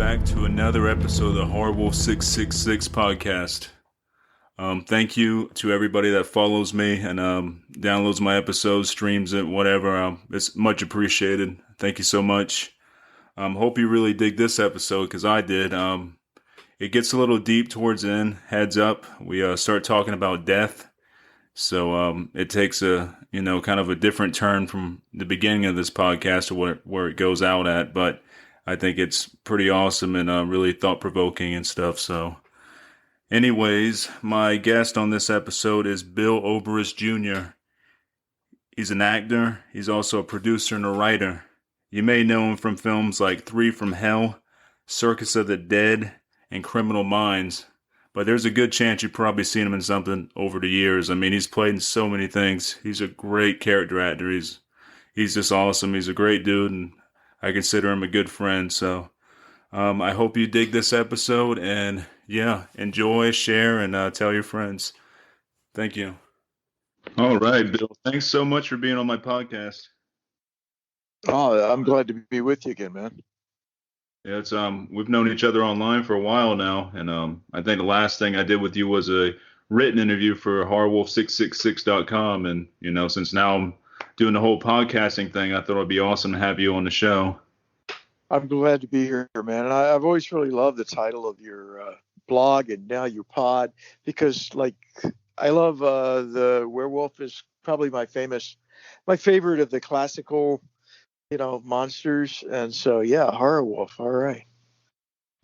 back to another episode of the Horror 666 podcast. Thank you to everybody that follows me and downloads my episodes, streams it, whatever. It's much appreciated. Thank you so much. Hope you really dig this episode because I did. It gets a little deep towards the end. Heads up, we start talking about death. So it takes a kind of a different turn from the beginning of this podcast to where it goes out at, but I think it's pretty awesome and really thought-provoking and stuff. So anyways, my guest on this episode is Bill Oberst Jr. He's an actor. He's also a producer and a writer. You may know him from films like 3 from Hell, Circus of the Dead, and Criminal Minds. But there's a good chance you've probably seen him in something over the years. I mean, he's played in so many things. He's a great character actor. He's just awesome. He's a great dude, and I consider him a good friend. So I hope you dig this episode, and yeah, enjoy, share, and tell your friends. Thank you. All right, Bill. Thanks so much for being on my podcast. Oh, I'm glad to be with you again, man. Yeah, it's we've known each other online for a while now, and I think the last thing I did with you was a written interview for horrorwolf666.com, and since now I'm doing the whole podcasting thing, I thought it'd be awesome to have you on the show. I'm glad to be here, man. And I've always really loved the title of your blog and now your pod because, I love the werewolf is probably my favorite of the classical monsters. And so, yeah, horror wolf. All right.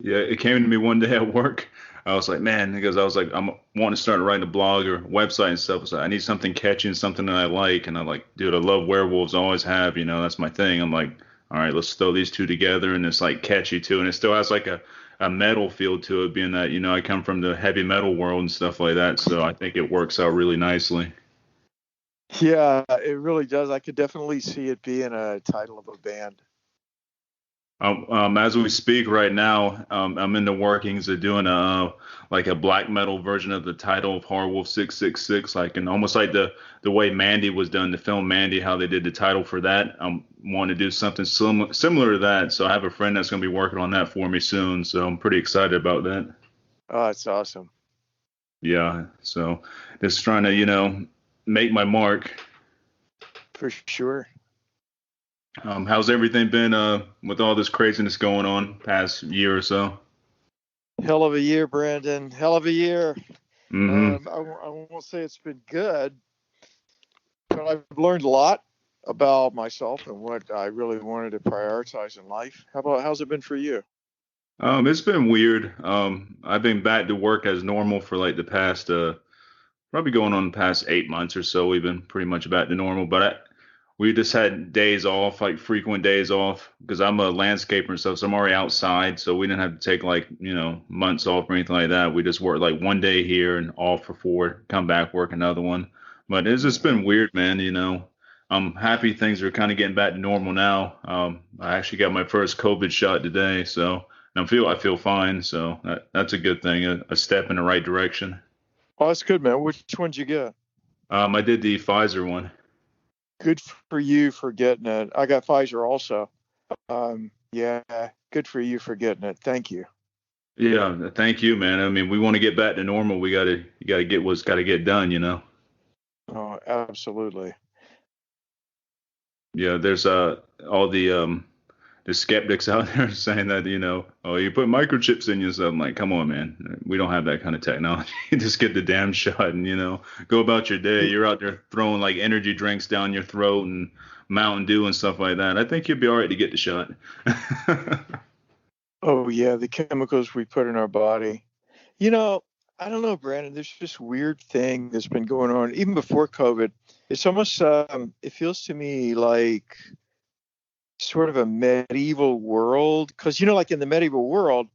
Yeah, it came to me one day at work. I was like, man, because I was like, I'm wanting to start writing a blog or website and stuff. So I need something catchy and something that I like. And I'm like, dude, I love werewolves. I always have, that's my thing. I'm like, all right, let's throw these two together. And it's like catchy too. And it still has like a metal feel to it, being that, I come from the heavy metal world and stuff like that. So I think it works out really nicely. Yeah, it really does. I could definitely see it being a title of a band. As we speak right now, I'm in the workings of doing a black metal version of the title of Horror Wolf 666, and almost like the way Mandy was done, the film Mandy, how they did the title for that. I want to do something similar to that. So I have a friend that's going to be working on that for me soon. So I'm pretty excited about that. Oh, that's awesome. Yeah. So just trying to, make my mark. For sure. How's everything been with all this craziness going on past year or so? Hell of a year, Brandon. Hell of a year. Mm-hmm. I won't say it's been good, but I've learned a lot about myself and what I really wanted to prioritize in life. How's it been for you? It's been weird. I've been back to work as normal for the past probably going on the past 8 months or so. We've been pretty much back to normal, but we just had days off, frequent days off, because I'm a landscaper and stuff, so I'm already outside, so we didn't have to take months off or anything like that. We just worked one day here and off for 4, come back, work another one. But it's just been weird, man. I'm happy things are kind of getting back to normal now. I actually got my first COVID shot today, so I feel fine. So that's a good thing, a step in the right direction. Oh, that's good, man. Which one did you get? I did the Pfizer one. Good for you for getting it. I got Pfizer also. Yeah, good for you for getting it. Thank you. Yeah, thank you, man. I mean, we want to get back to normal. You got to get what's got to get done, Oh, absolutely. Yeah, there's all the skeptics out there saying that, oh, you put microchips in you. So I'm like, come on, man. We don't have that kind of technology. Just get the damn shot and, go about your day. You're out there throwing energy drinks down your throat and Mountain Dew and stuff like that. I think you'll be all right to get the shot. Oh, yeah, the chemicals we put in our body. I don't know, Brandon. There's this weird thing that's been going on even before COVID. It's almost, it feels to me like sort of a medieval world, because in the medieval world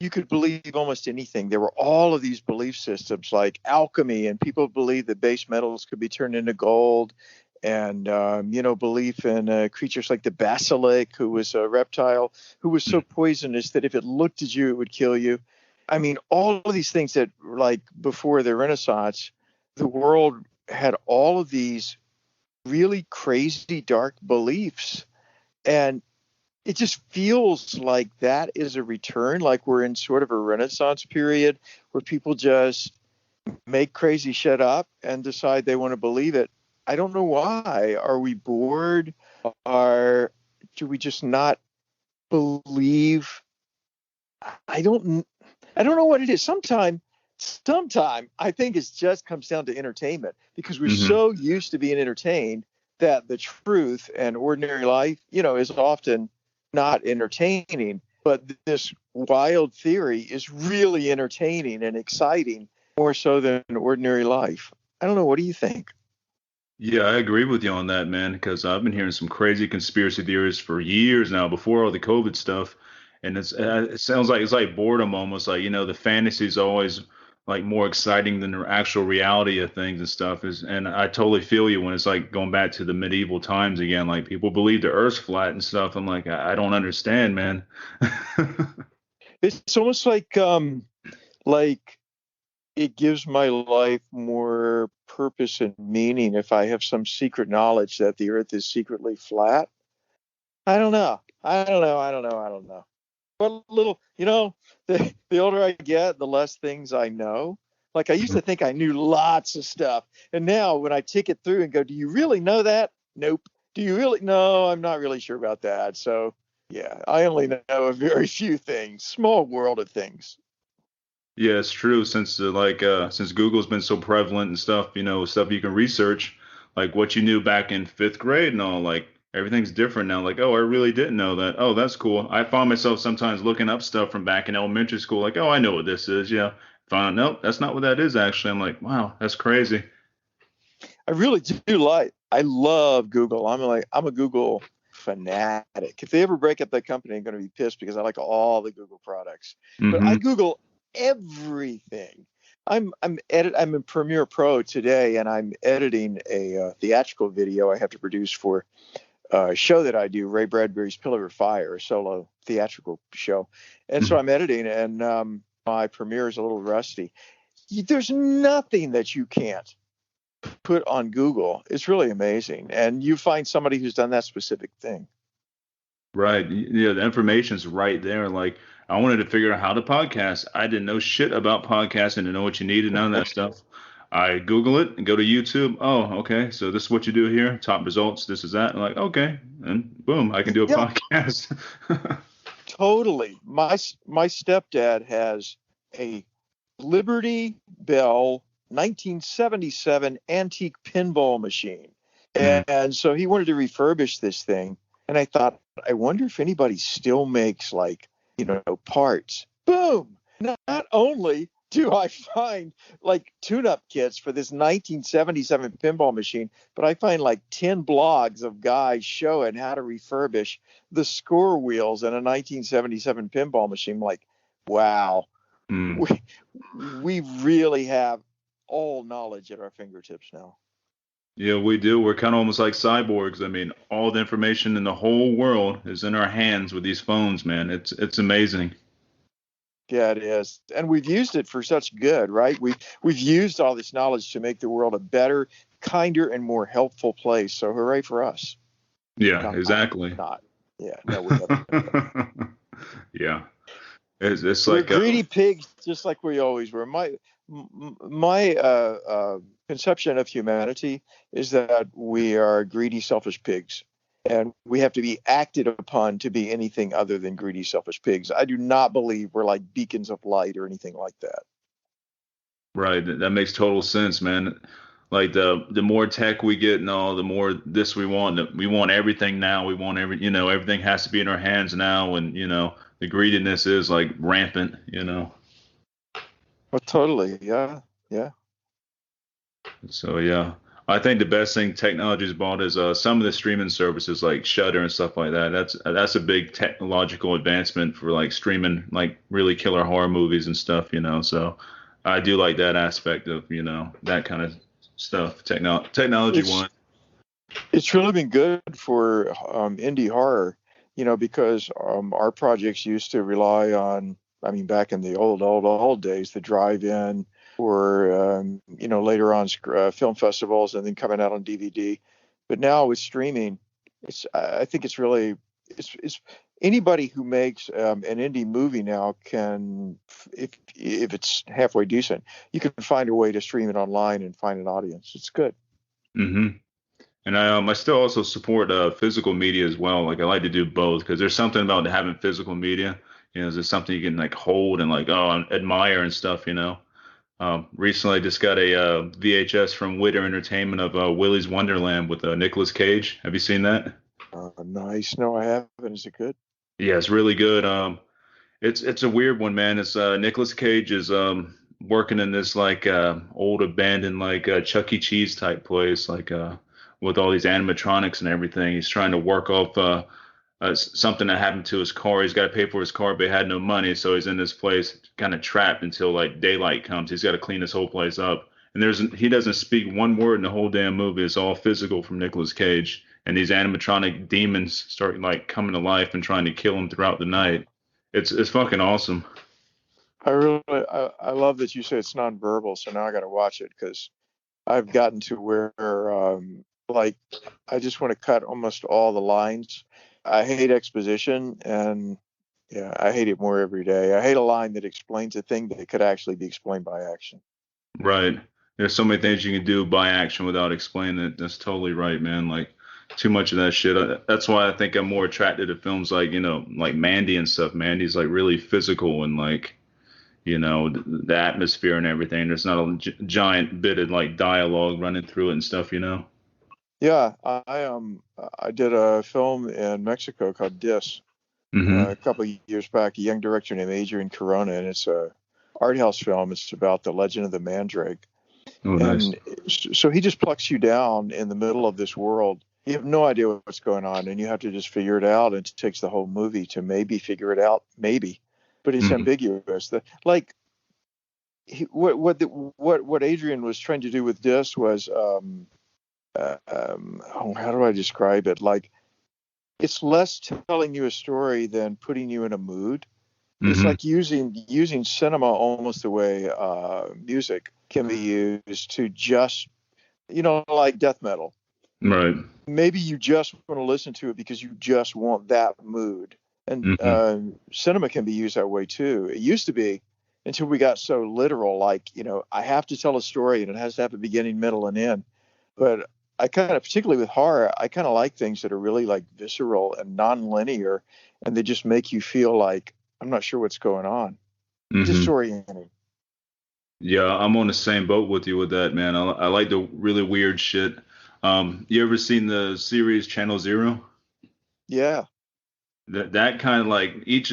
you could believe almost anything. There were all of these belief systems like alchemy, and people believed that base metals could be turned into gold, and belief in creatures like the basilisk, who was a reptile who was so poisonous that if it looked at you it would kill you. I mean, all of these things that before the Renaissance, the world had all of these really crazy dark beliefs. And it just feels like that is a return, like we're in sort of a Renaissance period where people just make crazy shit up and decide they want to believe it. I don't know why. Are we bored? Are Do we just not believe? I don't I don't know what it is. Sometime I think it just comes down to entertainment because we're Hmm. so used to being entertained that the truth and ordinary life, is often not entertaining. But this wild theory is really entertaining and exciting, more so than ordinary life. I don't know. What do you think? Yeah, I agree with you on that, man, because I've been hearing some crazy conspiracy theories for years now, before all the COVID stuff, and it sounds like it's like boredom almost, like the fantasy is always like more exciting than the actual reality of things and stuff is, and I totally feel you when it's like going back to the medieval times again, like people believe the Earth's flat and stuff. I'm like, I don't understand, man. It's almost like it gives my life more purpose and meaning if I have some secret knowledge that the earth is secretly flat. I don't know. I don't know. But little, the older I get, the less things I know. Like I used to think I knew lots of stuff. And now when I tick it through and go, do you really know that? Nope. Do you really? No, I'm not really sure about that. So yeah, I only know a very few things, small world of things. Yeah, it's true. Since Google's been so prevalent and stuff, stuff you can research, like what you knew back in fifth grade and all, like everything's different now. Like, oh, I really didn't know that. Oh, that's cool. I found myself sometimes looking up stuff from back in elementary school, like, oh, I know what this is. Yeah. Found nope, that's not what that is actually. I'm like, wow, that's crazy. I really do I love Google. I'm a Google fanatic. If they ever break up that company, I'm going to be pissed because I like all the Google products. But I Hmm. Google everything. I'm in Premiere Pro today, and I'm editing a theatrical video I have to produce for a show that I do, Ray Bradbury's Pillar of Fire, a solo theatrical show. And so Hmm. I'm editing, and my Premiere is a little rusty. There's nothing that you can't put on Google. It's really amazing. And you find somebody who's done that specific thing. Right. Yeah, the information's right there. Like, I wanted to figure out how to podcast. I didn't know shit about podcasting, didn't know what you needed, none of that stuff. I Google it and go to YouTube. Oh, okay. So this is what you do here. Top results. This is that. I'm like, okay. And boom, I can do a Yeah, podcast. totally. My stepdad has a Liberty Bell 1977 antique pinball machine. Mm. And so he wanted to refurbish this thing. And I thought, I wonder if anybody still makes parts. Boom. Not only do I find like tune-up kits for this 1977 pinball machine, but I find like 10 blogs of guys showing how to refurbish the score wheels in a 1977 pinball machine. Like, wow, Mm. we we really have all knowledge at our fingertips now. Yeah, we do. We're kind of almost like cyborgs. I mean, all the information in the whole world is in our hands with these phones, man. It's amazing. Yeah, it is. And we've used it for such good, right? We've used all this knowledge to make the world a better, kinder, and more helpful place. So hooray for us. Yeah, Not exactly. not. Yeah, no, we haven't done that. Yeah. It's We're like greedy pigs, just like we always were. My conception of humanity is that we are greedy, selfish pigs, and we have to be acted upon to be anything other than greedy, selfish pigs. I do not believe we're like beacons of light or anything like that. right. That makes total sense, man. Like the more tech we get and all, the more this we want. We want everything now. We want everything has to be in our hands now, and the greediness is like rampant. Well, totally. Yeah, yeah. So yeah, I think the best thing technology's bought is some of the streaming services like Shudder and stuff like that. That's a big technological advancement for like streaming like really killer horror movies and stuff. So I do like that aspect of that kind of stuff technology It's wise. it's really been good for indie horror, because our projects used to rely on, I mean, back in the old days, the drive-in or, later on film festivals and then coming out on DVD. But now with streaming, I think it's really, it's anybody who makes an indie movie now can, if it's halfway decent, you can find a way to stream it online and find an audience. It's good. Hmm. And I still also support physical media as well. Like I like to do both because there's something about having physical media. You know, there's something you can like hold and like admire and stuff. You know. Recently, I just got a VHS from Witter Entertainment of Willy's Wonderland with Nicolas Cage. Have you seen that? Nice. No, I haven't. Is it good? Yeah, it's really good. It's a weird one, man. It's Nicolas Cage is working in this like old abandoned like Chuck E. Cheese type place, like with all these animatronics and everything. He's trying to work off something that happened to his car. He's got to pay for his car, but he had no money, so he's in this place kind of trapped until like daylight comes. He's got to clean this whole place up, and he doesn't speak one word in the whole damn movie. It's all physical from Nicolas Cage, and these animatronic demons start like coming to life and trying to kill him throughout the night. It's fucking awesome. I love that you say it's nonverbal. So now I got to watch it because I've gotten to where like I just want to cut almost all the lines. I hate exposition, and yeah, I hate it more every day. I hate a line that explains a thing that could actually be explained by action. Right. There's so many things you can do by action without explaining it. That's totally right, man. Like too much of that shit. That's why I think I'm more attracted to films like, like Mandy and stuff. Mandy's like really physical and like, the atmosphere and everything. There's not a giant bit of like dialogue running through it and stuff, you know? Yeah, I did a film in Mexico called Dis Mm-hmm. a couple of years back. A young director named Adrian Corona, and it's a art house film. It's about the legend of the Mandrake. Oh, nice. And so he just plucks you down in the middle of this world. You have no idea what's going on, and you have to just figure it out. And it takes the whole movie to maybe figure it out, maybe, but it's Mm-hmm. ambiguous. What Adrian was trying to do with this was, how do I describe it? Like, it's less telling you a story than putting you in a mood. It's Mm-hmm. like using cinema almost the way music can be used to just, like death metal. Right. Maybe you just want to listen to it because you just want that mood. And Mm-hmm. cinema can be used that way too. It used to be until we got so literal, like, I have to tell a story and it has to have a beginning, middle, and end. But I kind of, particularly with horror, I kind of like things that are really like visceral and non-linear, and they just make you feel like I'm not sure what's going on. Mm-hmm. Disorienting. Yeah, I'm on the same boat with you with that, man. I like the really weird shit. You ever seen the series Channel Zero? Yeah. That kind of like each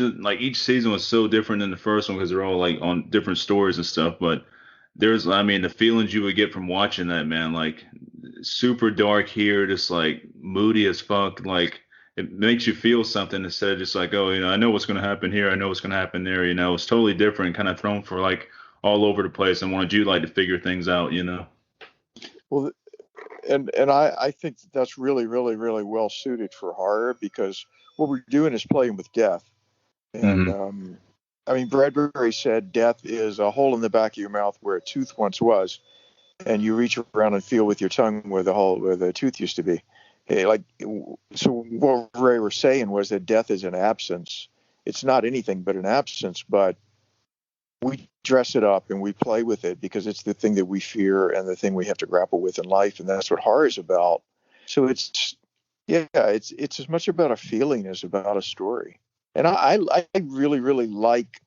season was so different than the first one because they're all like on different stories and stuff. But I mean, the feelings you would get from watching that, man, like super dark here, just like moody as fuck. Like it makes you feel something instead of just like, oh, I know what's gonna happen here, I know what's gonna happen there. It's totally different, kind of thrown for like all over the place. And wanted you like to figure things out. Well, and I think that's really, really, really well suited for horror because what we're doing is playing with death. And Hmm. I mean, Bradbury said death is a hole in the back of your mouth where a tooth once was, and you reach around and feel with your tongue where the tooth used to be. Like, so what Ray was saying was that death is an absence. It's not anything but an absence, but we dress it up and we play with it because it's the thing that we fear and the thing we have to grapple with in life, and that's what horror is about. So it's as much about a feeling as about a story. And I really, really like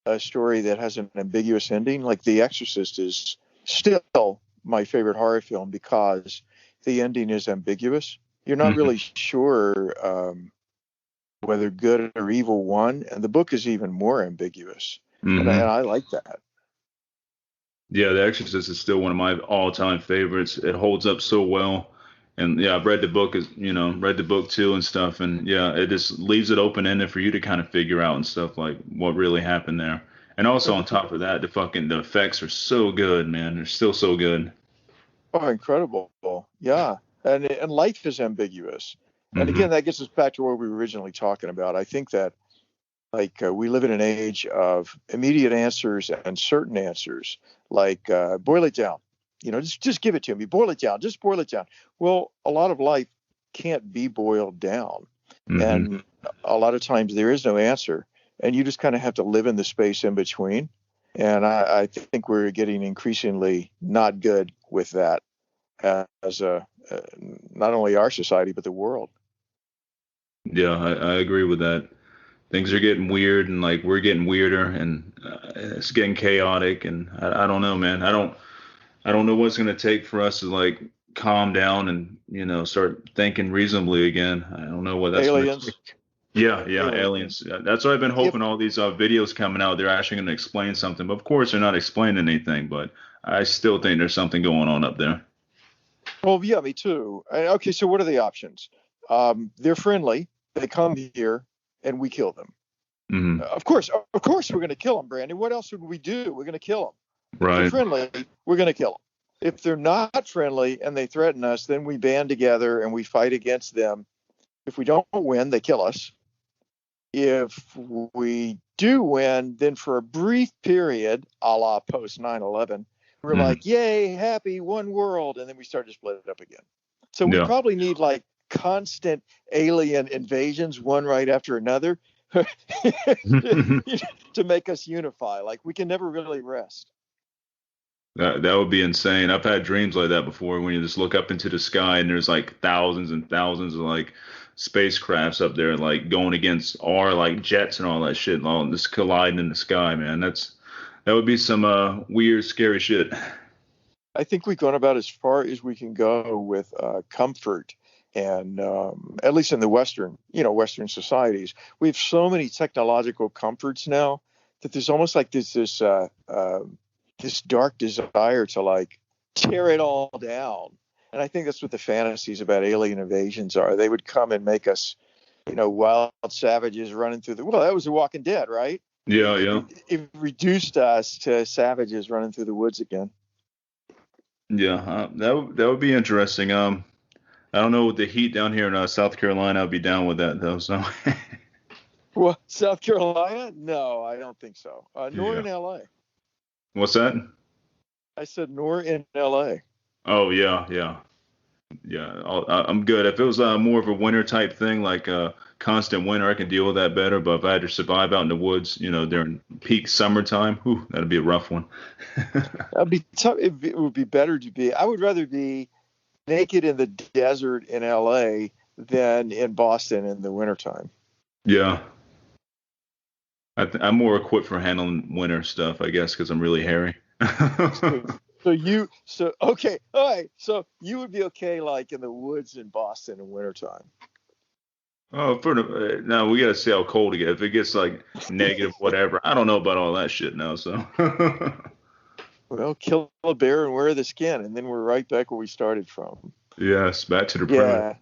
a story that has an ambiguous ending. Like The Exorcist is still my favorite horror film because the ending is ambiguous. You're not Hmm. really sure whether good or evil won, and the book is even more ambiguous. And Hmm. I like that. Yeah, The Exorcist is still one of my all-time favorites. It holds up so well. And yeah, I've read the book read the book too and stuff. And yeah, it just leaves it open-ended for you to kind of figure out and stuff like what really happened there. And also on top of that, the effects are so good, man. They're still so good. Oh, incredible! Yeah, and life is ambiguous. And Hmm. again, that gets us back to what we were originally talking about. I think that we live in an age of immediate answers and certain answers. Like boil it down, just give it to me. Boil it down, just boil it down. Well, a lot of life can't be boiled down. Mm-hmm. And a lot of times there is no answer, and you just kind of have to live in the space in between. And I think we're getting increasingly not good with that as not only our society but the world. Yeah, I agree with that. Things are getting weird, and like we're getting weirder, and it's getting chaotic. And I don't know, man. I don't know what's gonna take for us to like calm down and start thinking reasonably again. I don't know what that's gonna Aliens, take. Yeah, yeah, aliens. aliens. That's what I've been If hoping. All these videos coming out, they're actually gonna explain something. But of course, they're not explaining anything. But I still think there's something going on up there. Well, yeah, me too. Okay, so what are the options? They're friendly. They come here, and we kill them. Hmm. Of course, we're going to kill them, Brandon. What else would we do? We're going to kill them. If they're Right. friendly, we're going to kill them. If they're not friendly and they threaten us, then we band together and we fight against them. If we don't win, they kill us. If we do win, then for a brief period, a la post 9/11, we're Hmm. like, yay, happy, one world. And then we start to split it up again. So we Yeah. probably need like constant alien invasions, one right after another, to make us unify. Like we can never really rest. That would be insane. I've had dreams like that before when you just look up into the sky and there's like thousands and thousands of like spacecrafts up there like going against our like jets and all that shit, and all just colliding in the sky, man. That would be some weird, scary shit. I think we've gone about as far as we can go with comfort, and at least in the Western societies, we have so many technological comforts now that there's almost like this dark desire to like tear it all down. And I think that's what the fantasies about alien invasions are. They would come and make us, wild savages running through the. Well, that was The Walking Dead, right? Yeah, It, yeah, it, it reduced us to savages running through the woods again. yeah. That would be interesting. I don't know with the heat down here in South Carolina, I'd be down with that though. So Well, South Carolina? No, I don't think so. Nor yeah. in LA. What's that? I said nor in LA. Oh yeah, yeah. Yeah, I'm good. If it was more of a winter type thing, like constant winter, I can deal with that better. But if I had to survive out in the woods, during peak summertime, whew, that'd be a rough one. That'd be tough. It would be better to be. I would rather be naked in the desert in LA than in Boston in the wintertime. Yeah, I'm more equipped for handling winter stuff, I guess, because I'm really hairy. So, so okay, all right. So you would be okay like in the woods in Boston in wintertime. Oh, now we gotta see how cold it gets. If it gets like negative, whatever, I don't know about all that shit now. So Well, kill a bear and wear the skin, and then we're right back where we started from. yes, back to the primitive.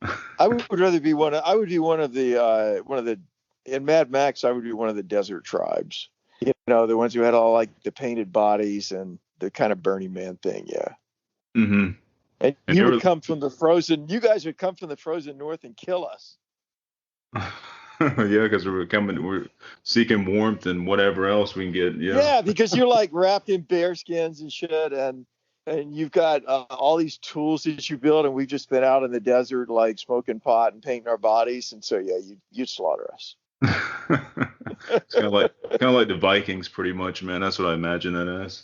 Yeah, I would rather be one. I would be one of the in Mad Max. I would be one of the desert tribes. The ones who had all like the painted bodies and the kind of Burning Man thing. Yeah, Hmm. and And you they would were, come from the frozen. You guys would come from the frozen north and kill us. yeah, because we're seeking warmth and whatever else we can get. Yeah. Yeah, because you're like wrapped in bear skins and shit, and you've got all these tools that you build, and we've just been out in the desert like smoking pot and painting our bodies, and so yeah, you'd slaughter us. It's kind of like the Vikings, pretty much, man. That's what I imagine that as.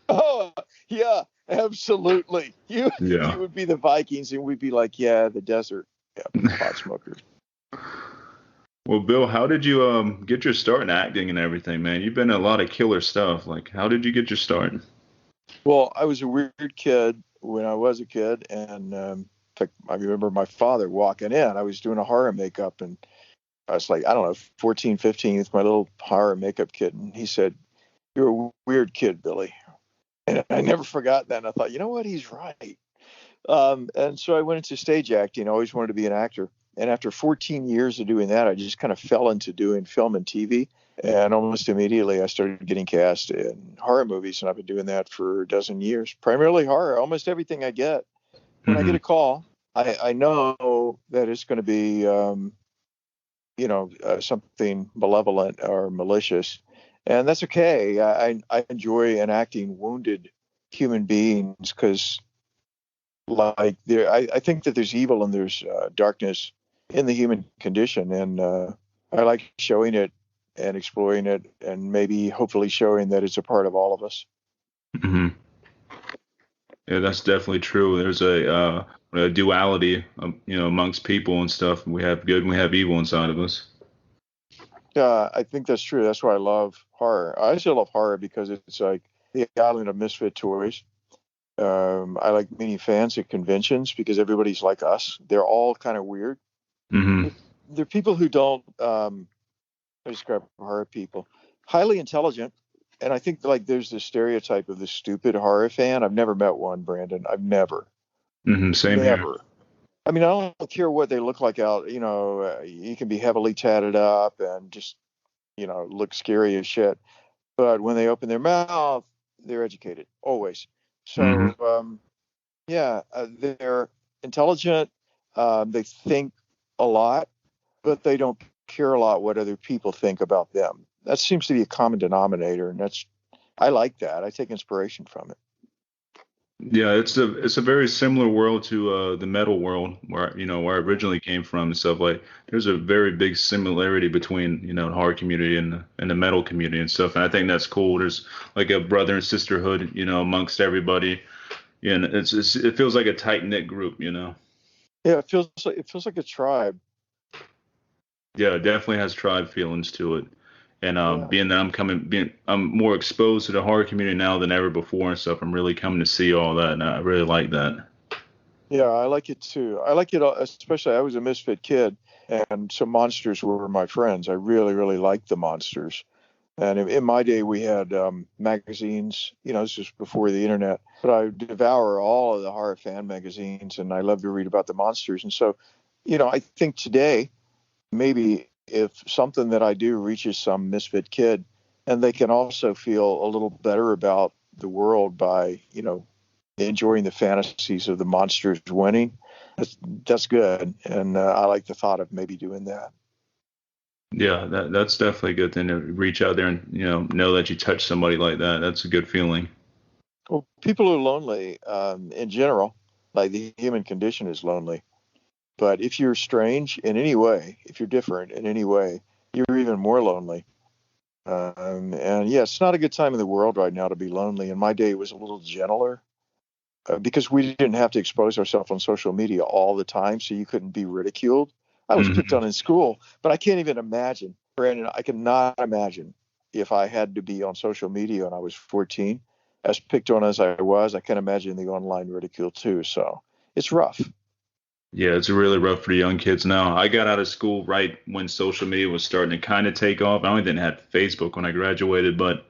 Oh, yeah, absolutely. You Yeah. would be the Vikings, and we'd be like, yeah, the desert, yeah, pot smokers. Well, Bill, how did you get your start in acting and everything, man? You've been in a lot of killer stuff. Like, how did you get your start? Well, I was a weird kid when I was a kid, and in fact, I remember my father walking in. I was doing a horror makeup, and I was like, I don't know, 14, 15, with my little horror makeup kit, and he said, "You're a weird kid, Billy." And I never forgot that. And I thought, you know what? He's right. And so I went into stage acting. I always wanted to be an actor. And after 14 years of doing that, I just kind of fell into doing film and TV. And almost immediately, I started getting cast in horror movies. And I've been doing that for a dozen years, primarily horror. Almost everything I get, when I get Hmm. a call, I know that it's going to be, something malevolent or malicious. And that's okay. I enjoy enacting wounded human beings because, like, I think that there's evil and there's darkness in the human condition, and I like showing it and exploring it, and maybe hopefully showing that it's a part of all of us. Hmm. Yeah, that's definitely true. There's a duality, amongst people and stuff. We have good and we have evil inside of us. I think that's true. That's why I love horror. I also love horror because it's like the island of misfit toys. I like meeting fans at conventions because everybody's like us. They're all kind of weird. Hmm. They're people who don't I describe horror people, highly intelligent. And I think like there's this stereotype of the stupid horror fan. I've never met one, Brandon. I've Hmm. Same here. never. I mean, I don't care what they look like out. You can be heavily tatted up and just, look scary as shit. But when they open their mouth, they're educated always. Hmm. So, yeah, they're intelligent. They think a lot, but they don't care a lot what other people think about them. That seems to be a common denominator, and I like that. I take inspiration from it. Yeah, it's a very similar world to the metal world where I originally came from and stuff like. There's a very big similarity between the horror community and the metal community and stuff, and I think that's cool. There's like a brother and sisterhood, amongst everybody. Yeah, and it feels like a tight knit group. Yeah, it feels like a tribe. Yeah, it definitely has tribe feelings to it. And Yeah, being that I'm more exposed to the horror community now than ever before and stuff, I'm really coming to see all that, and I really like that. yeah, I like it too. I like it, especially I was a misfit kid, and so monsters were my friends. I really, really liked the monsters. And in my day, we had magazines. This was before the internet. But I would devour all of the horror fan magazines, and I love to read about the monsters. And so, I think today maybe if something that I do reaches some misfit kid, and they can also feel a little better about the world by enjoying the fantasies of the monsters winning. That's good, and I like the thought of maybe doing that. Yeah, that's definitely a good thing to reach out there and know that you touch somebody like that. That's a good feeling. Well, people are lonely in general. Like the human condition is lonely. But if you're strange in any way, if you're different in any way, you're even more lonely. And yeah, it's not a good time in the world right now to be lonely. In my day, it was a little gentler because we didn't have to expose ourselves on social media all the time, so you couldn't be ridiculed. I was picked Hmm. on in school, but I can't even imagine, Brandon. I cannot imagine if I had to be on social media when I was 14, as picked on as I was. I can't imagine the online ridicule too. So it's rough. Yeah, it's really rough for the young kids now. I got out of school right when social media was starting to kind of take off. I only didn't have Facebook when I graduated, but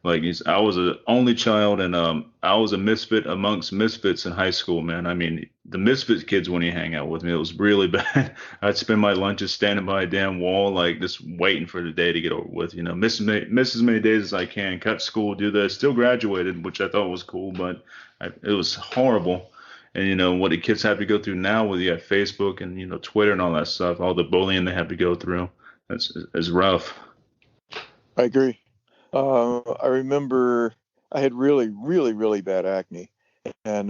like I was an only child and I was a misfit amongst misfits in high school, man. I mean, the misfit kids wouldn't even hang out with me. It was really bad. I'd spend my lunches standing by a damn wall, like just waiting for the day to get over with. Miss as many days as I can, cut school, do this. Still graduated, which I thought was cool, but it was horrible. And what the kids have to go through now with Facebook and Twitter and all that stuff, all the bullying they have to go through, that's is rough. I agree. I remember I had really, really, really bad acne, and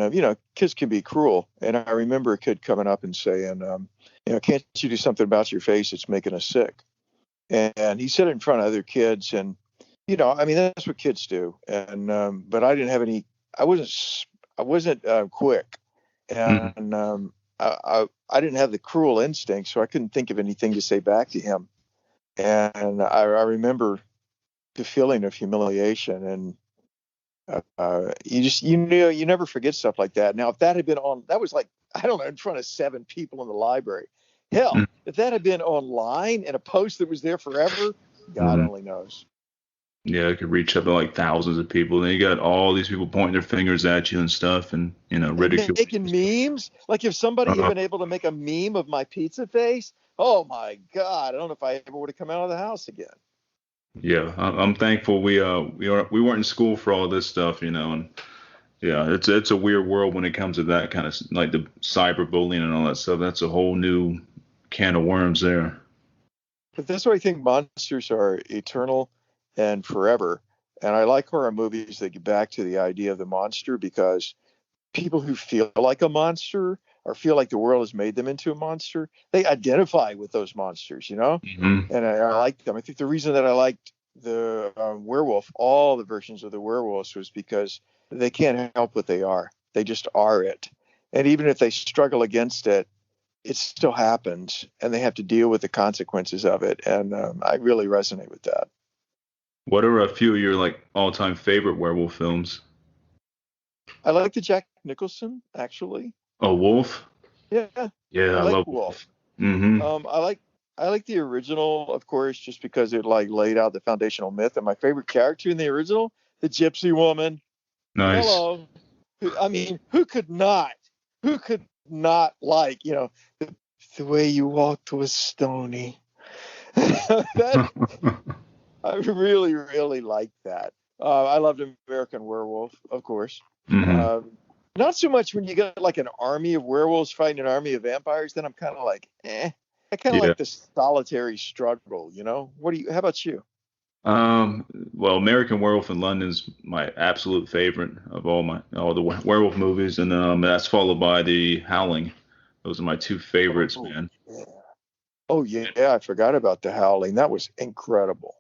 kids can be cruel. And I remember a kid coming up and saying, can't you do something about your face? It's making us sick. And he said it in front of other kids, and I mean that's what kids do. And but I didn't have any. I wasn't quick, Hmm. and I didn't have the cruel instinct, so I couldn't think of anything to say back to him. And I remember the feeling of humiliation, and you never forget stuff like that. Now if that had been on, that was like, I don't know, in front of 7 people in the library. Hell, if that had been online in a post that was there forever, God Hmm. only knows. Yeah, it could reach up to like thousands of people. Then you got all these people pointing their fingers at you and stuff, and And ridiculing making you. memes, like if somebody had Uh, been able to make a meme of my pizza face, oh my God, I don't know if I ever would have come out of the house again. yeah, I'm thankful we weren't in school for all this stuff. And yeah, it's a weird world when it comes to that kind of like the cyberbullying and all that stuff. That's a whole new can of worms there. But that's why I think monsters are eternal and forever. And I like horror movies that get back to the idea of the monster because people who feel like a monster or feel like the world has made them into a monster, they identify with those monsters, you know? Hmm. And I like them. I think the reason that I liked the werewolf, all the versions of the werewolves, was because they can't help what they are. They just are it. And even if they struggle against it, it still happens, and they have to deal with the consequences of it. And I really resonate with that. What are a few of your like all-time favorite werewolf films? I like the Jack Nicholson, actually. Oh, Wolf. Yeah, Yeah, I I like love Wolf. Wolf. Hmm. I like the original, of course, just because it like laid out the foundational myth. And my favorite character in the original, the Gypsy Woman. Nice. Hello. I mean, who could not? Who could not like, the way you walked was stony. That I really, really like that. I loved American Werewolf, of course. Hmm. Um, Not so much when you get like an army of werewolves fighting an army of vampires. Then I'm kind of like, eh. I kind of Yeah. like the solitary struggle. What do you? How about you? Well, American Werewolf in London is my absolute favorite of all the werewolf movies, and that's followed by The Howling. Those are my two favorites, Oh man. yeah. Oh yeah. I forgot about the Howling. That was incredible.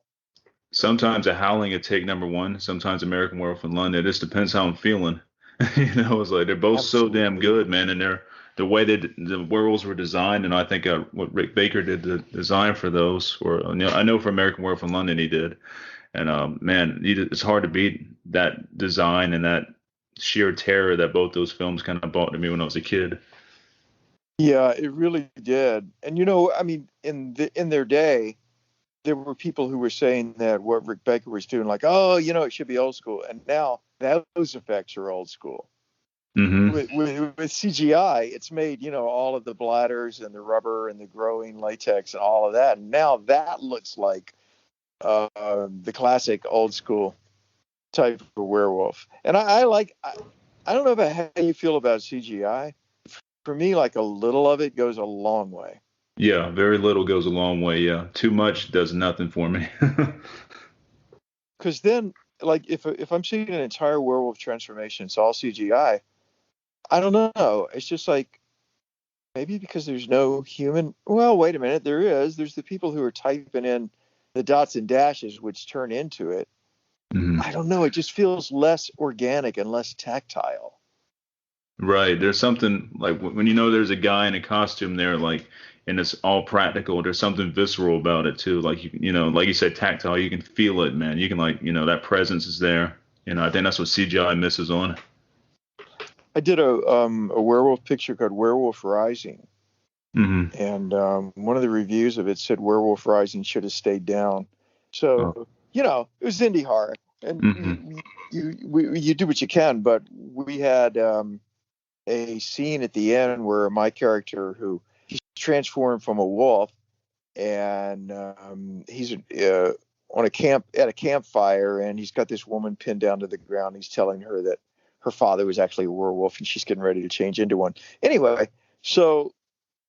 Sometimes a Howling would take number one. Sometimes American Werewolf in London. It just depends how I'm feeling. It's like they're both so damn Absolutely. good, man, and they're the way that the werewolves were designed, and I think what Rick Baker did the design for those, or I know for American Werewolf in London he did. And man, it's hard to beat that design and that sheer terror that both those films kind of brought to me when I was a kid. Yeah, it really did. And I mean, in their day, there were people who were saying that what Rick Baker was doing, like, oh, it should be old school. And now those effects are old school. Hmm. With CGI, it's made, all of the bladders and the rubber and the growing latex and all of that. And now that looks like the classic old school type of werewolf. And I don't know about how you feel about CGI. For me, like a little of it goes a long way. Yeah, very little goes a long way. Yeah, too much does nothing for me. Because then, like, if I'm seeing an entire werewolf transformation, it's all CGI. I don't know. It's just like maybe because there's no human. Well, wait a minute. There is. There's the people who are typing in the dots and dashes, which turn into it. Mhm. I don't know. It just feels less organic and less tactile. Right. There's something like when you know there's a guy in a costume there, like, and it's all practical. There's something visceral about it too. Like like you said, tactile. You can feel it, man. You can like, that presence is there. I think that's what CGI misses on. I did a werewolf picture called Werewolf Rising, Hmm. and one of the reviews of it said Werewolf Rising should have stayed down. Oh. So it was indie horror, and Hmm. you do what you can. But we had a scene at the end where my character, who he's transformed from a wolf, and he's on a camp at a campfire, and he's got this woman pinned down to the ground. He's telling her that her father was actually a werewolf, and she's getting ready to change into one. Anyway, so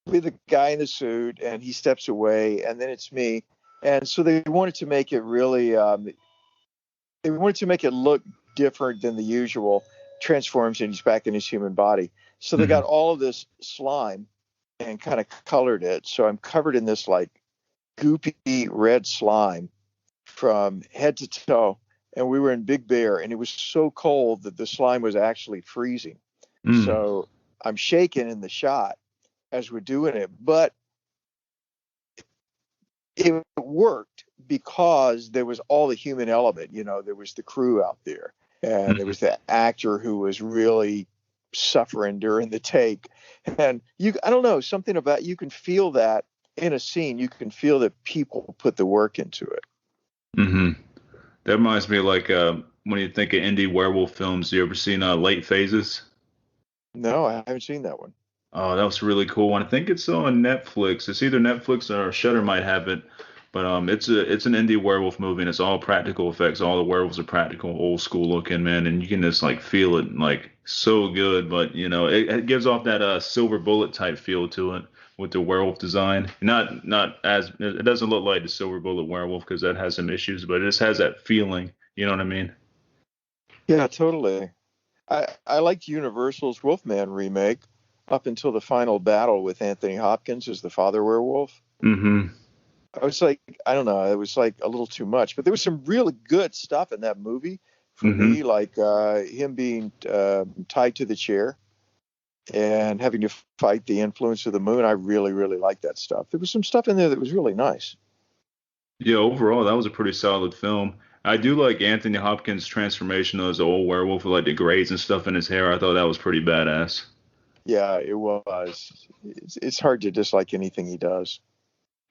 with the guy in the suit, and he steps away, and then it's me. And so they wanted to make it really, they wanted to make it look different than the usual. Transforms and he's back in his human body. So they Hmm. got all of this slime and kind of colored it. So I'm covered in this like goopy red slime from head to toe. And we were in Big Bear, and it was so cold that the slime was actually freezing. Mm. So I'm shaking in the shot as we're doing it, but it worked because there was all the human element. There was the crew out there, and there Hmm. was the actor who was really suffering during the take. And I don't know, something about you can feel that in a scene. You can feel that people put the work into it. Hmm. That reminds me of like when you think of indie werewolf films, you ever seen Late Phases? No, I haven't seen that one. Oh, that was a really cool one. I think it's on Netflix. It's either Netflix or Shudder might have it. But it's an indie werewolf movie and it's all practical effects. All the werewolves are practical, old school looking, man, and you can just like feel it like so good. But it gives off that silver bullet type feel to it with the werewolf design. Not as it doesn't look like the silver bullet werewolf because that has some issues, but it just has that feeling. You know what I mean? Yeah, totally. I liked Universal's Wolfman remake. up until the final battle with Anthony Hopkins as the father werewolf. Mm-hmm. I was like, I don't know, it was like a little too much, but there was some really good stuff in that movie for Mm-hmm. me, like him being tied to the chair and having to fight the influence of the moon. I really, really liked that stuff. There was some stuff in there that was really nice. Yeah, overall, that was a pretty solid film. I do like Anthony Hopkins' transformation as an old werewolf with like the grays and stuff in his hair. I thought that was pretty badass. Yeah, it was. It's hard to dislike anything he does.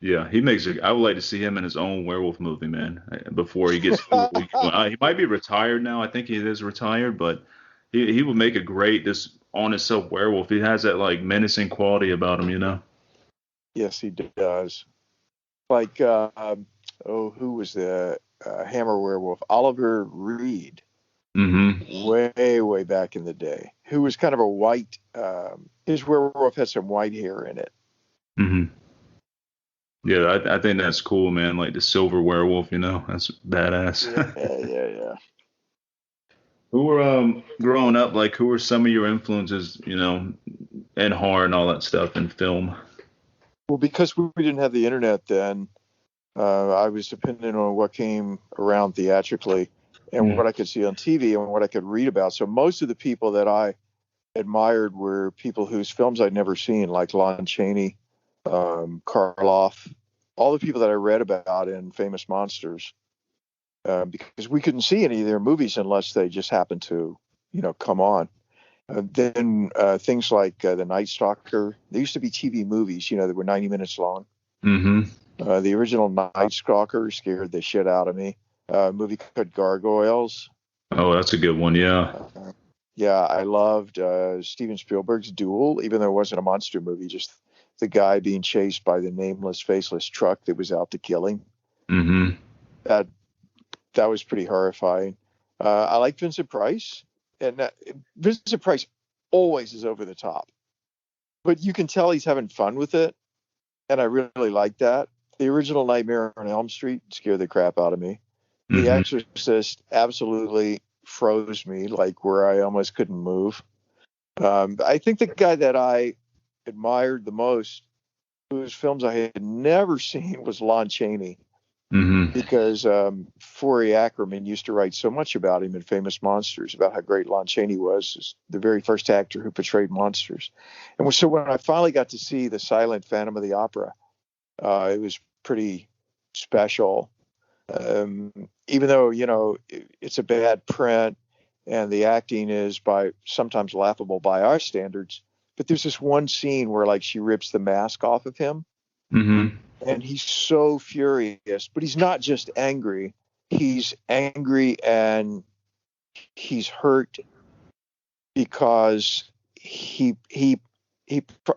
Yeah, he makes it. I would like to see him in his own werewolf movie, man, before he gets fully. He might be retired now. I think he is retired, but he would make a great this honest self werewolf. He has that like menacing quality about him, you know. Yes, he does. Like, who was the Hammer werewolf? Oliver Reed, Mm-hmm. way, way back in the day, who was kind of a white. His werewolf had some white hair in it. Mm-hmm. Yeah, I think that's cool, man. Like the silver werewolf, you know, that's badass. Yeah, yeah, yeah. Who were growing up, like who were some of your influences, you know, in horror and all that stuff in film? Well, because we didn't have the internet then, I was dependent on what came around theatrically and Mm. what I could see on TV and what I could read about. So most of the people that I admired were people whose films I'd never seen, like Lon Chaney, Karloff, all the people that I read about in Famous Monsters, because we couldn't see any of their movies unless they just happened to, come on. Then things like The Night Stalker. There used to be TV movies, that were 90 minutes long. Mm-hmm. The original Night Stalker scared the shit out of me. A movie called Gargoyles. Oh, that's a good one. Yeah. Yeah, I loved Steven Spielberg's Duel, even though it wasn't a monster movie, just the guy being chased by the nameless, faceless truck that was out to kill him. Mm-hmm. That that was pretty horrifying. I like Vincent Price, and Vincent Price always is over the top, but you can tell he's having fun with it, and I really like that. The original Nightmare on Elm Street scared the crap out of me. The Mm-hmm. Exorcist absolutely froze me, like where I almost couldn't move. I think the guy that I admired the most, whose films I had never seen, was Lon Chaney, Mm-hmm. because Forey Ackerman used to write so much about him in Famous Monsters, about how great Lon Chaney was, the very first actor who portrayed monsters. And so when I finally got to see the silent Phantom of the Opera, it was pretty special. Even though, it's a bad print and the acting is by sometimes laughable by our standards, but there's this one scene where like she rips the mask off of him Mm-hmm. and he's so furious, but he's not just angry. He's angry and he's hurt because he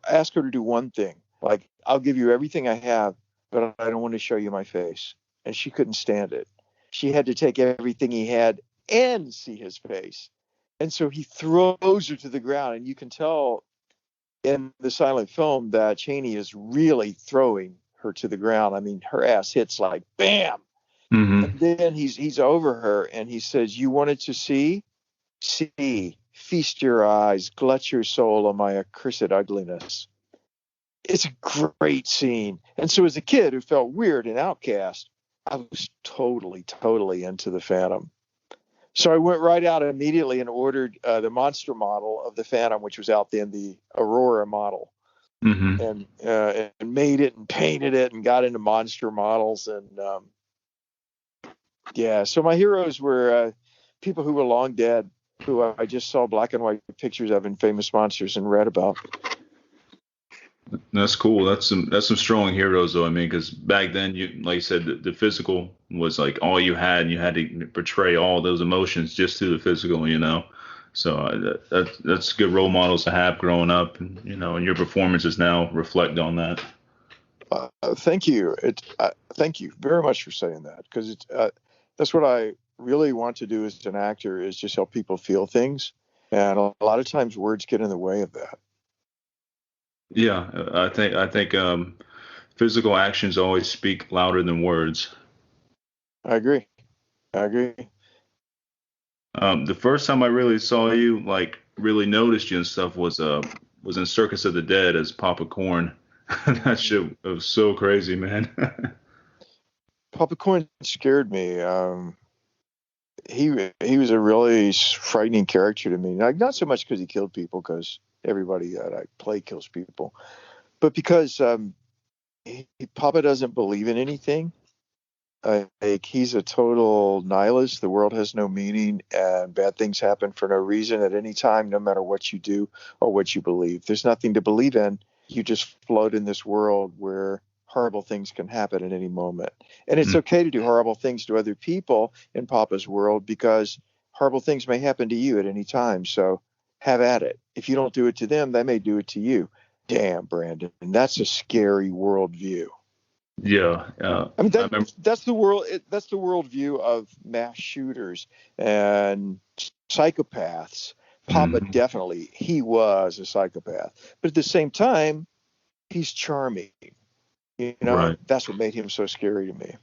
asked her to do one thing, like, I'll give you everything I have, but I don't want to show you my face. And she couldn't stand it. She had to take everything he had and see his face. And so he throws her to the ground. And you can tell in the silent film that Chaney is really throwing her to the ground. I mean, her ass hits like bam. Mm-hmm. And then he's over her and he says, "You wanted to see? See, feast your eyes, glut your soul on my accursed ugliness." It's a great scene. And so as a kid who felt weird and outcast, I was totally, totally into the Phantom. So I went right out immediately and ordered the monster model of the Phantom, which was out then, the Aurora model, Mm-hmm. and made it and painted it and got into monster models. And yeah, so my heroes were people who were long dead, who I just saw black and white pictures of in Famous Monsters and read about. That's cool. That's some strong heroes though. I mean, because back then, you like you said, the physical was like all you had, and you had to portray all those emotions just through the physical, you know. So that's good role models to have growing up, and you know, and your performances now reflect on that. Thank you. Thank you very much for saying that, because that's what I really want to do as an actor, is just help people feel things, and a lot of times words get in the way of that. Yeah, I think physical actions always speak louder than words. I agree. I agree. The first time I really saw you, like really noticed you and stuff, was was in Circus of the Dead as Papa Corn. That shit was so crazy, man. Papa Quinn scared me. He was a really frightening character to me. Not so much because he killed people, because everybody that I play kills people, but because Papa doesn't believe in anything. Like he's a total nihilist. The world has no meaning, and bad things happen for no reason at any time, no matter what you do or what you believe. There's nothing to believe in. You just float in this world where horrible things can happen at any moment. And it's Mm, okay to do horrible things to other people in Papa's world, because horrible things may happen to you at any time. So have at it. If you don't do it to them, they may do it to you. Damn, Brandon, that's a scary worldview. yeah, I mean I remember. that's the world. That's the worldview of mass shooters and psychopaths. Papa Mhm, definitely, he was a psychopath, but at the same time, he's charming. You know, right. that's what made him so scary to me.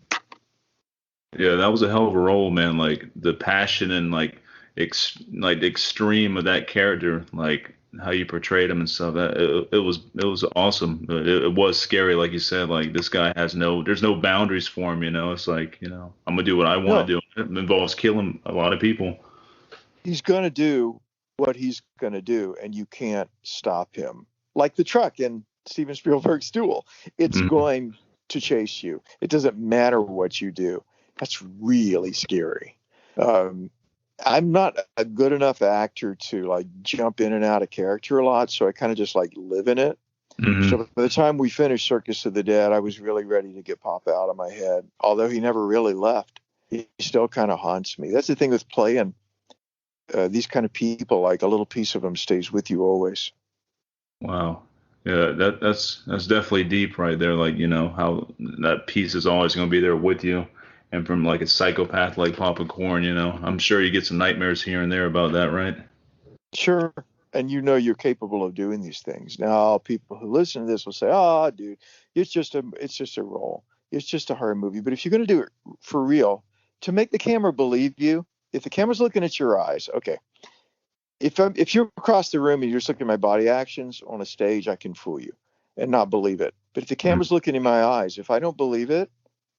Yeah, that was a hell of a role, man. Like the passion and like the extreme of that character, like how you portrayed him and stuff. It was awesome. But it was scary, like you said. Like this guy there's no boundaries for him. It's like I'm gonna do what I want to No, do. It involves killing a lot of people. he's gonna do what he's gonna do, and you can't stop him. Like the truck in Steven Spielberg's Duel, it's Hmm. going to chase you. It doesn't matter what you do. That's really scary. Um, I'm not a good enough actor to like jump in and out of character a lot, so I kind of just like live in it. Hmm. So by the time we finished Circus of the Dead, I was really ready to get Pop out of my head. Although he never really left, he still kind of haunts me. That's the thing with playing these kind of people. Like a little piece of them stays with you always. Wow. Yeah, that's definitely deep right there. Like, how that piece is always going to be there with you. And from like a psychopath like Papa Corn, I'm sure you get some nightmares here and there about that, right? Sure. And you know you're capable of doing these things. Now, people who listen to this will say, "Oh, dude, it's just a role. It's just a horror movie." But if you're going to do it for real, to make the camera believe you, if the camera's looking at your eyes, okay. If you're across the room and you're just looking at my body actions on a stage, I can fool you and not believe it. But if the Mm. camera's looking in my eyes, if I don't believe it,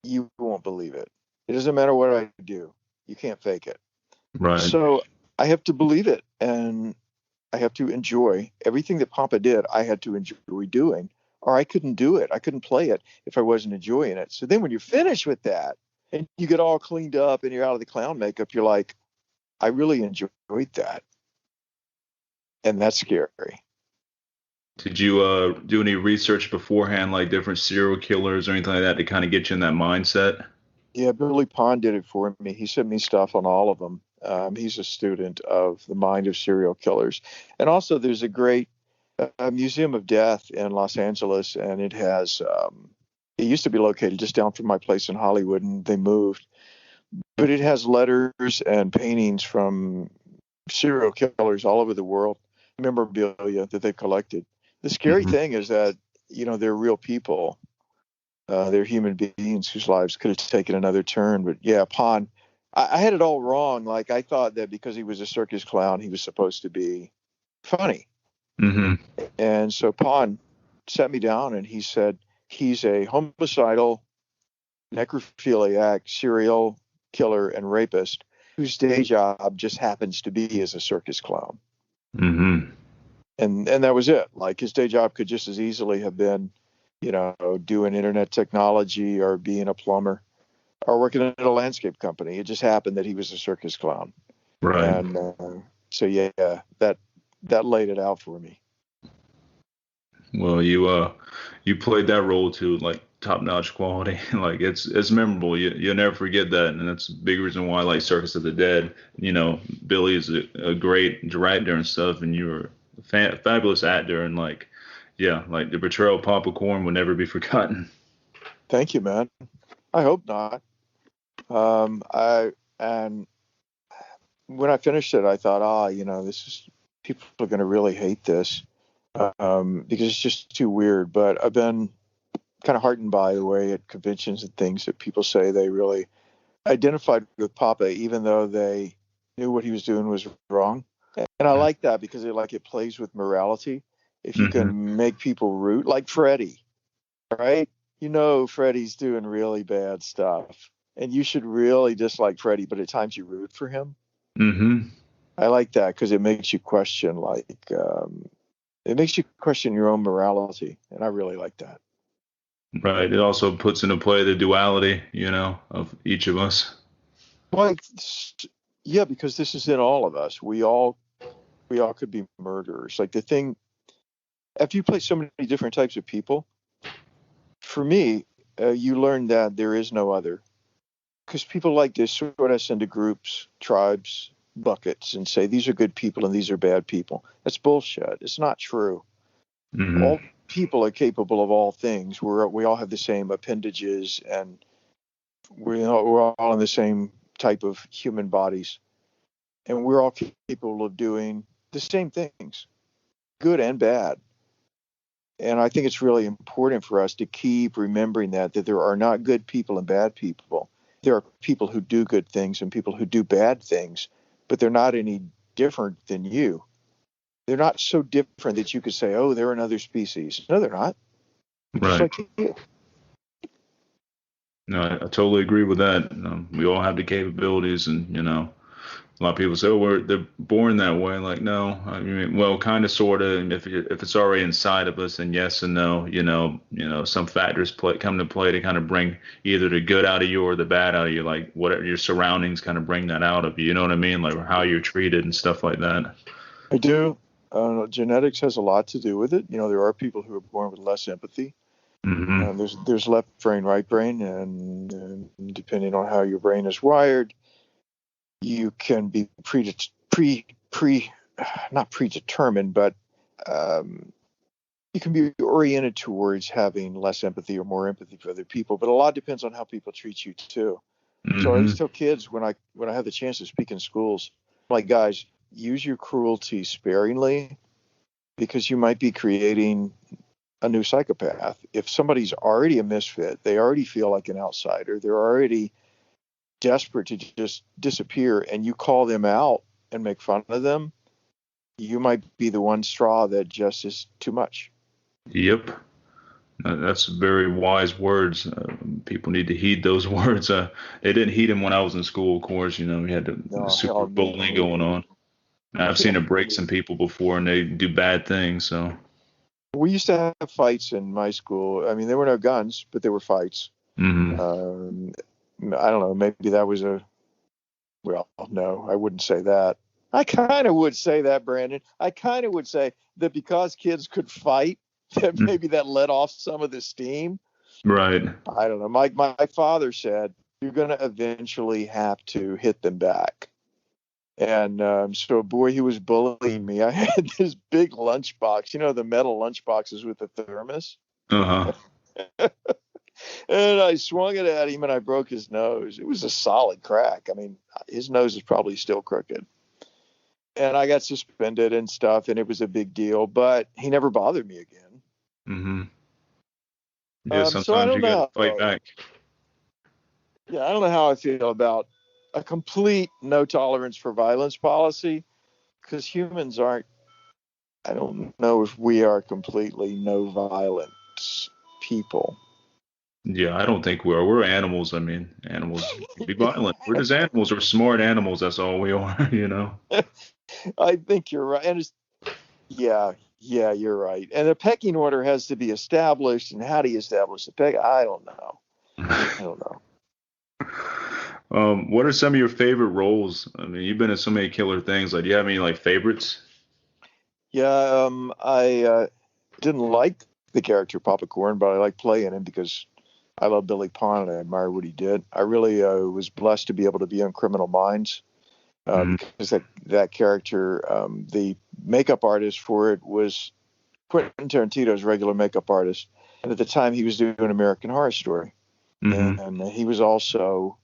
you won't believe it. It doesn't matter what I do. You can't fake it. Right. So I have to believe it, and I have to enjoy everything that Papa did. I had to enjoy doing, or I couldn't do it. I couldn't play it if I wasn't enjoying it. So then when you're finished with that and you get all cleaned up and you're out of the clown makeup, you're like, I really enjoyed that. And that's scary. Did you do any research beforehand, like different serial killers or anything like that, to kind of get you in that mindset? Yeah, Billy Pond did it for me. He sent me stuff on all of them. He's a student of the mind of serial killers. And also, there's a great Museum of Death in Los Angeles, and it used to be located just down from my place in Hollywood, and they moved. But it has letters and paintings from serial killers all over the world, memorabilia that they've collected. The scary Hmm. thing is that, they're real people. They're human beings whose lives could have taken another turn. But yeah, I had it all wrong. Like I thought that because he was a circus clown, he was supposed to be funny. Hmm. And so Pon sat me down and he said he's a homicidal, necrophiliac, serial killer, and rapist whose day job just happens to be as a circus clown. Hmm. And that was it. Like his day job could just as easily have been, doing internet technology or being a plumber or working at a landscape company. It just happened that he was a circus clown, Right. and so yeah, that laid it out for me. Well, you played that role to like top-notch quality. Like it's memorable. You'll never forget that, and that's a big reason why I like Circus of the Dead. Billy is a great director and stuff, and you were a fabulous actor, and like yeah, like the portrayal of Papa Corn will never be forgotten. Thank you, man. I hope not. I and when I finished it, I thought, this is people are going to really hate this because it's just too weird. But I've been kind of heartened by the way at conventions and things that people say they really identified with Papa, even though they knew what he was doing was wrong. And I like that because it plays with morality. if you Mm-hmm. can make people root, like Freddie, right? You know, Freddie's doing really bad stuff, and you should really dislike Freddie, but at times you root for him. Mm-hmm. I like that because it makes you question, it makes you question your own morality, and I really like that. Right. It also puts into play the duality, of each of us. Like, yeah, because this is in all of us. We all could be murderers. Like the thing, after you play so many different types of people, for me, you learn that there is no other. Because people like to sort us into groups, tribes, buckets, and say these are good people and these are bad people. That's bullshit. It's not true. Mm-hmm. All people are capable of all things. We all have the same appendages, and we're all in the same type of human bodies, and we're all capable of doing the same things, good and bad. And I think it's really important for us to keep remembering that there are not good people and bad people. There are people who do good things and people who do bad things, but they're not any different than you. They're not so different that you could say, oh, they're another species. No, they're not. They're just Right. like you. No, I totally agree with that. We all have the capabilities, and a lot of people say, "Oh, they're born that way." Like, no, I mean, well, kind of, sort of. And if it's already inside of us, then yes and no. Some factors come to play to kind of bring either the good out of you or the bad out of you. Like, whatever your surroundings kind of bring that out of you. You know what I mean? Like how you're treated and stuff like that. I do. Genetics has a lot to do with it. There are people who are born with less empathy. Hmm. There's left brain, right brain, and depending on how your brain is wired, you can be not predetermined, but um, you can be oriented towards having less empathy or more empathy for other people. But a lot depends on how people treat you too. So I always Hmm. tell kids when I have the chance to speak in schools, like, guys, use your cruelty sparingly because you might be creating a new psychopath. If somebody's already a misfit, they already feel like an outsider, they're already desperate to just disappear, and you call them out and make fun of them, you might be the one straw that just is too much. Yep. That's very wise words. People need to heed those words. They didn't heed them when I was in school, of course. We had the No, super hell bullying no. going on. I've Yeah. seen it break some people before, and they do bad things. So. We used to have fights in my school. I mean, there were no guns, but there were fights. Hmm. Um, I don't know. Maybe that was well, no, I wouldn't say that. I kind of would say that, Brandon. I kind of would say that because kids could fight, that maybe that let off some of the steam. Right. I don't know. My father said you're going to eventually have to hit them back. And so, boy, he was bullying me. I had this big lunchbox, the metal lunchboxes with the thermos. Uh-huh. And I swung it at him and I broke his nose. It was a solid crack. I mean, his nose is probably still crooked. And I got suspended and stuff, and it was a big deal, but he never bothered me again. Hmm. Yeah, So I sometimes don't you got to know. fight back. Yeah, I don't know how I feel about a complete no tolerance for violence policy because humans aren't, I don't know if we are completely no violence people. Yeah, I don't think we are. We're animals. I mean, animals can be violent. We're just animals. We're smart animals. That's all we are. I think you're right. And yeah, you're right. And a pecking order has to be established. And how do you establish the peck? I don't know. I don't know. What are some of your favorite roles? I mean, you've been in so many killer things. Like, do you have any like favorites? Yeah, I didn't like the character Papa Corn, but I like playing him because I love Billy Pond and I admire what he did. I really was blessed to be able to be on Criminal Minds Mm-hmm. because that character, the makeup artist for it was Quentin Tarantino's regular makeup artist, and at the time he was doing American Horror Story, Mm-hmm. and he was also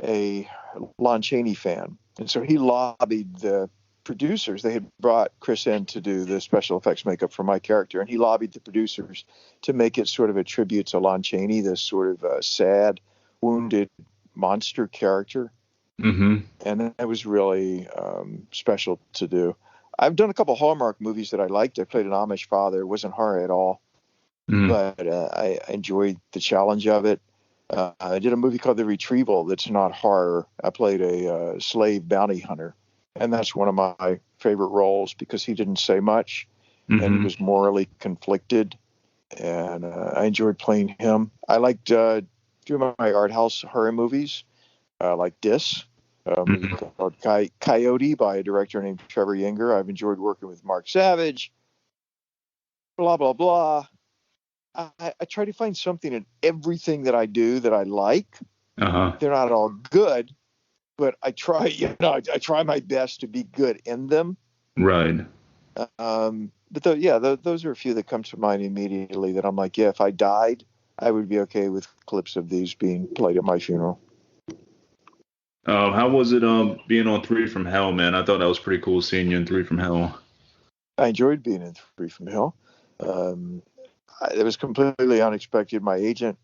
a Lon Chaney fan, and so he lobbied the producers. They had brought Chris in to do the special effects makeup for my character, and he lobbied the producers to make it sort of a tribute to Lon Chaney, this sort of sad, wounded monster character, Mm-hmm. and that was really special to do. I've done a couple Hallmark movies that I liked. I played an Amish father. It wasn't horror at all, Mm. but I enjoyed the challenge of it. I did a movie called The Retrieval that's not horror. I played a slave bounty hunter, and that's one of my favorite roles because he didn't say much and he Mm-hmm. was morally conflicted, and I enjoyed playing him. I liked doing my art house horror movies, like this. A movie Mm-hmm. called Coyote by a director named Trevor Yeager. I've enjoyed working with Mark Savage, blah, blah, blah. I try to find something in everything that I do that I like. Uh-huh. They're not all good, but I try, I try my best to be good in them. Right. Those are a few that come to mind immediately that I'm like, yeah, if I died, I would be okay with clips of these being played at my funeral. How was it being on Three from Hell, man? I thought that was pretty cool seeing you in Three from Hell. I enjoyed being in Free from Hell. It was completely unexpected. My agent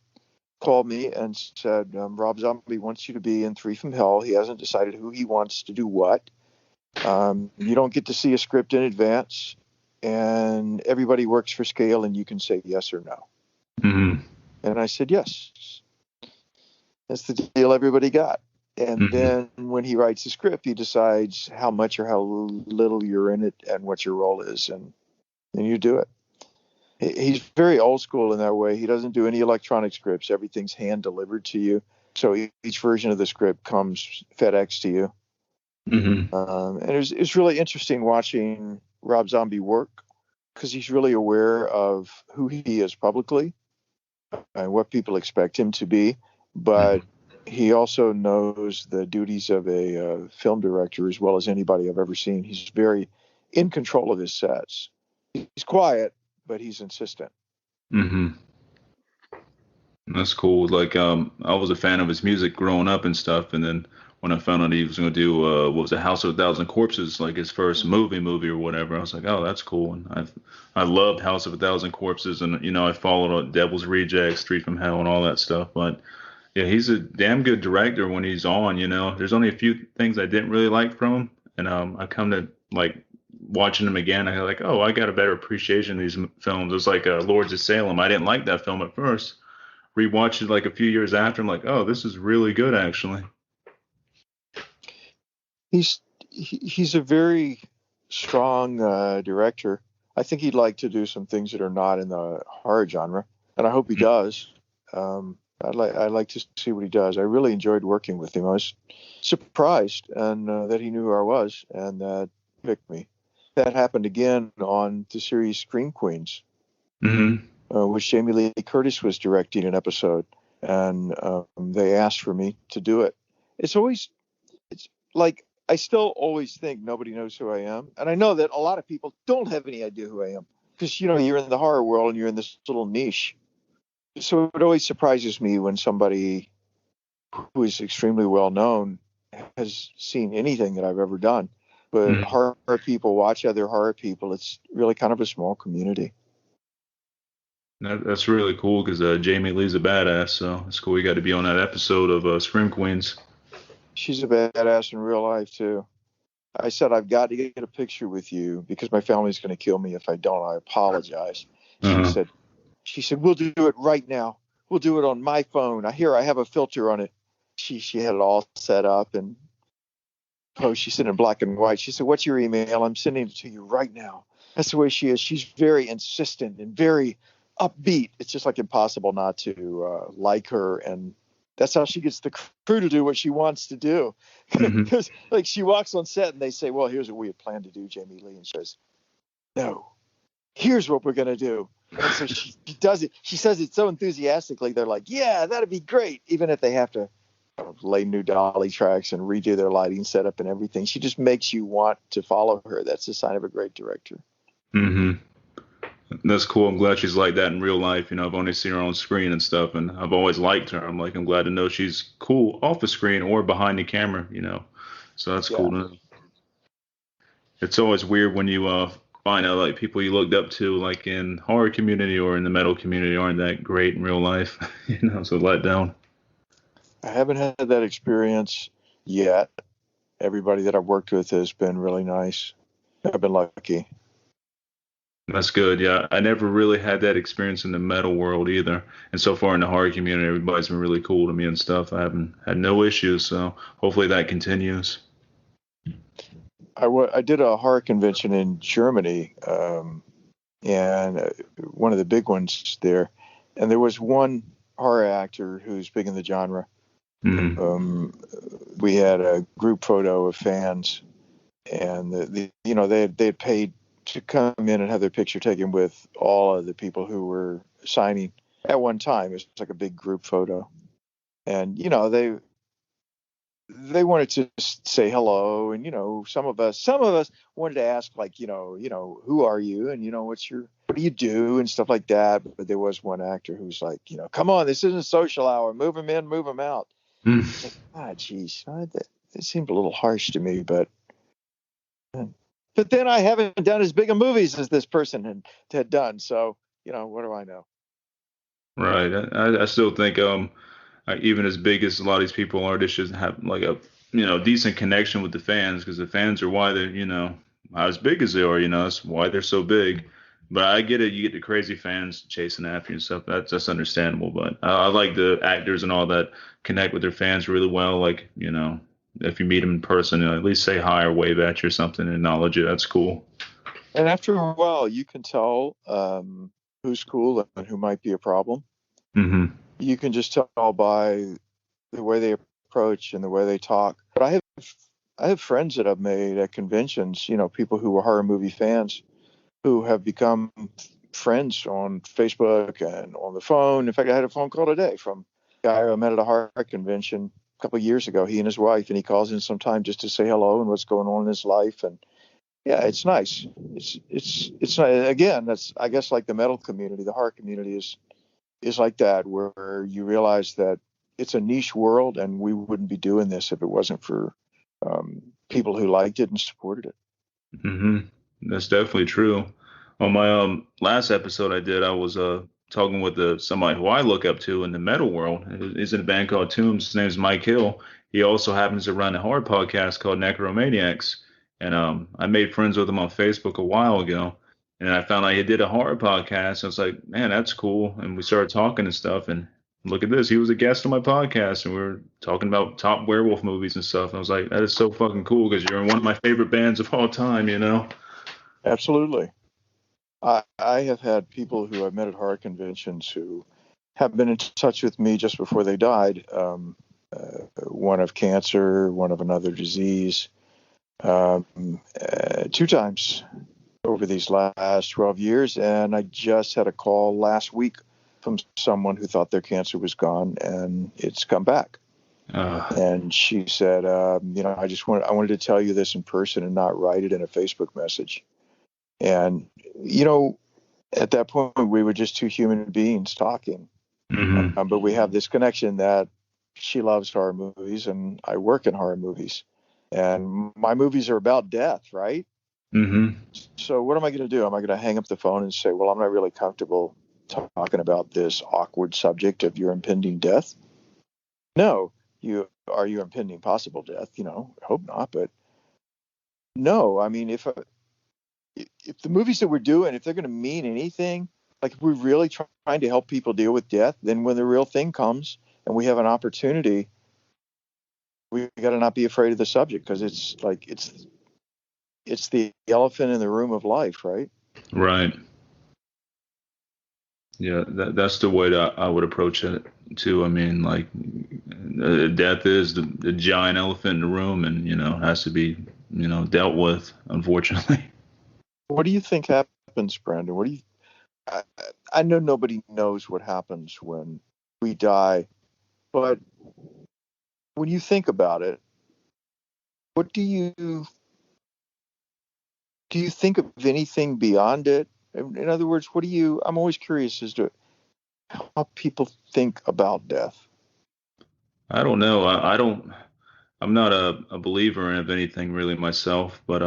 called me and said, Rob Zombie wants you to be in Three from Hell. He hasn't decided who he wants to do what. You don't get to see a script in advance, and everybody works for scale, and you can say yes or no. Mm-hmm. And I said, yes. That's the deal everybody got. And Mm-hmm. then when he writes the script, he decides how much or how little you're in it and what your role is, and you do it. He's very old school in that way. He doesn't do any electronic scripts. Everything's hand delivered to you. So each version of the script comes FedEx to you. Mm-hmm. And it's really interesting watching Rob Zombie work because he's really aware of who he is publicly and what people expect him to be. But he also knows the duties of a film director as well as anybody I've ever seen. He's very in control of his sets. He's quiet, but he's insistent. Mm-hmm. That's cool. Like, I was a fan of his music growing up and stuff, and then when I found out he was going to do what was it, House of a Thousand Corpses, like his first movie or whatever, I was like, oh, that's cool. And I loved House of a Thousand Corpses, and I followed Devil's Rejects, Three from Hell, and all that stuff. But yeah, he's a damn good director when he's on. There's only a few things I didn't really like from him, and I come to like watching him again. I like, oh, I got a better appreciation of these films. It's like Lords of Salem. I didn't like that film at first. Rewatched it like a few years after. I'm like, oh, this is really good actually. He's a very strong director. I think he'd like to do some things that are not in the horror genre, and I hope he does. I'd like to see what he does. I really enjoyed working with him. I was surprised and that he knew who I was and that he picked me. That happened again on the series Scream Queens, Mm-hmm. which Jamie Lee Curtis was directing an episode, and they asked for me to do it. It's like I still always think nobody knows who I am, and I know that a lot of people don't have any idea who I am because you're in the horror world and you're in this little niche. So it always surprises me when somebody who is extremely well known has seen anything that I've ever done. But Mm-hmm. horror people watch other horror people. It's really kind of a small community. That's really cool because Jamie Lee's a badass, so it's cool. You got to be on that episode of Scream Queens. She's a badass in real life too. I said, I've got to get a picture with you because my family's going to kill me if I don't. I apologize. She Uh-huh. said, we'll do it right now. We'll do it on my phone. I have a filter on it. She had it all set up and she said in black and white. She said, what's your email? I'm sending it to you right now. That's the way she is. She's very insistent and very upbeat. It's just like impossible not to like her. And that's how she gets the crew to do what she wants to do. Mm-hmm. Because like she walks on set and they say, well, here's what we had planned to do, Jamie Lee. And she says, no, here's what we're going to do. And so she does it. She says it so enthusiastically. They're like, yeah, that'd be great. Even if they have to lay new dolly tracks and redo their lighting setup and everything. She just makes you want to follow her. That's a sign of a great director. Mm-hmm. That's cool. I'm glad she's like that in real life. I've only seen her on screen and stuff, and I've always liked her. I'm glad to know she's cool off the screen or behind the camera. So that's Yeah. cool to know. It's always weird when you find out like people you looked up to, like in horror community or in the metal community, aren't that great in real life. So let down. I haven't had that experience yet. Everybody that I've worked with has been really nice. I've been lucky. That's good. Yeah, I never really had that experience in the metal world either. And so far in the horror community, everybody's been really cool to me and stuff. I haven't had no issues, so hopefully that continues. I did a horror convention in Germany, and one of the big ones there. And there was one horror actor who's big in the genre. Mm. We had a group photo of fans, and they had paid to come in and have their picture taken with all of the people who were signing at one time. It was like a big group photo, and they wanted to say hello, and some of us wanted to ask, like, who are you, and what do you do, and stuff like that. But there was one actor who was like, come on, this isn't social hour, move them in, move them out. Mm. Like, geez, it seemed a little harsh to me. But then I haven't done as big of movies as this person had done, so what do I know? Right. I still think even as big as a lot of these people are, they should have like a decent connection with the fans because the fans are why they're as big as they are. That's why they're so big. But I get it. You get the crazy fans chasing after you and stuff. That's understandable. But I like the actors and all that connect with their fans really well. Like if you meet them in person, at least say hi or wave at you or something and acknowledge it. That's cool. And after a while, you can tell who's cool and who might be a problem. Hmm. You can just tell by the way they approach and the way they talk. But I have friends that I've made at conventions, people who were horror movie fans who have become friends on Facebook and on the phone. In fact, I had a phone call today from a guy I met at a horror convention a couple of years ago, he and his wife, and he calls in sometime just to say hello and what's going on in his life. And yeah, it's nice. It's not, again, that's, I guess, like the metal community, the horror community is like that, where you realize that it's a niche world, and we wouldn't be doing this if it wasn't for people who liked it and supported it. Hmm. That's definitely true. On my last episode I did, I was talking with somebody who I look up to in the metal world. He's in a band called Tombs. His name is Mike Hill. He also happens to run a horror podcast called Necromaniacs. And I made friends with him on Facebook a while ago. And I found out he did a horror podcast. I was like, man, that's cool. And we started talking and stuff. And look at this. He was a guest on my podcast. And we were talking about top werewolf movies and stuff. And I was like, that is so fucking cool because you're in one of my favorite bands of all time. Absolutely. I have had people who I've met at horror conventions who have been in touch with me just before they died. One of cancer, one of another disease, 2 times over these last 12 years. And I just had a call last week from someone who thought their cancer was gone and it's come back. And she said, I wanted to tell you this in person and not write it in a Facebook message. And, at that point, we were just two human beings talking. Hmm. But we have this connection that she loves horror movies and I work in horror movies. And my movies are about death, right? Hmm. So what am I going to do? Am I going to hang up the phone and say, well, I'm not really comfortable talking about this awkward subject of your impending death? No. Are you impending possible death? I hope not. But no, I mean, if the movies that we're doing, if they're going to mean anything, like if we're really trying to help people deal with death, then when the real thing comes and we have an opportunity, we got to not be afraid of the subject, because it's the elephant in the room of life, right? Right. Yeah, that's the way that I would approach it too. I mean, like, death is the giant elephant in the room, and has to be dealt with, unfortunately. What do you think happens, Brandon? I, I know nobody knows what happens when we die, but when you think about it, what do you think of anything beyond it? In other words, I'm always curious as to how people think about death. I don't know. I don't. I'm not a believer of anything really myself, but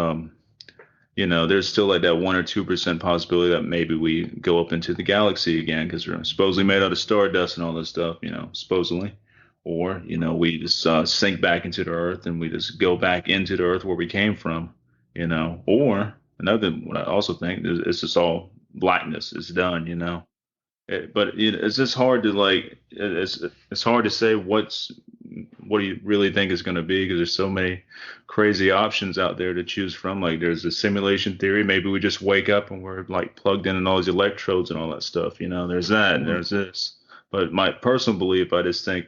there's still like that 1 or 2% possibility that maybe we go up into the galaxy again because we're supposedly made out of stardust and all this stuff, supposedly. Or, we just sink back into the earth and we just go back into the earth where we came from. Or another what I also think is it's just all blackness. It's done, you know. But it's just hard to like it's hard to say what do you really think is going to be because there's so many crazy options out there to choose from. Like there's a simulation theory. Maybe we just wake up and we're like plugged in and all these electrodes and all that stuff. You know, there's that and Mm. there's this. But my personal belief, I just think,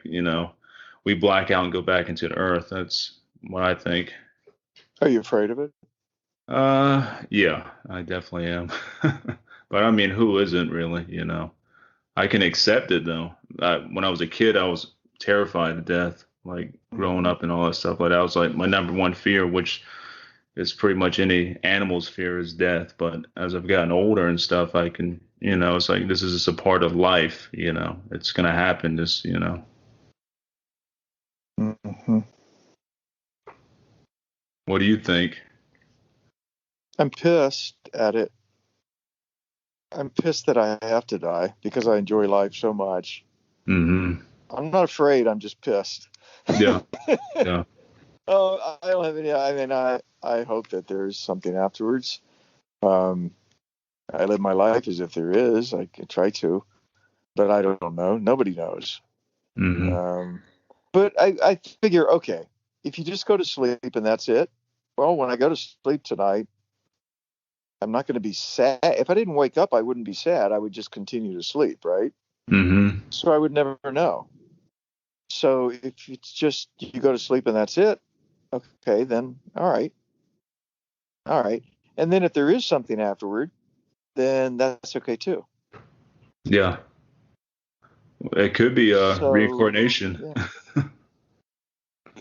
we black out and go back into the earth. That's what I think. Are you afraid of it? Yeah, I definitely am. But I mean, who isn't really, you know? I can accept it though. When I was a kid, I was terrified to death, like growing Hmm. up and all that stuff. Like that was like my number one fear, which is pretty much any animal's fear is death. But as I've gotten older and stuff, I can, it's like this is just a part of life. It's gonna happen. This. Hmm. What do you think? I'm pissed at it. I'm pissed that I have to die because I enjoy life so much. Hmm. I'm not afraid. I'm just pissed. Yeah. Yeah. Oh, I don't have any. I mean, I hope that there's something afterwards. Um, I live my life as if there is. I can try to, but I don't know. Nobody knows. Hmm. Um, but I figure, okay, if you just go to sleep and that's it, well, when I go to sleep tonight, I'm not going to be sad. If I didn't wake up, I wouldn't be sad. I would just continue to sleep, right? Hmm. So I would never know. So if it's just you go to sleep and that's it, okay, then all right. And then if there is something afterward, then that's okay too. Yeah. It could be a So reincarnation. yeah,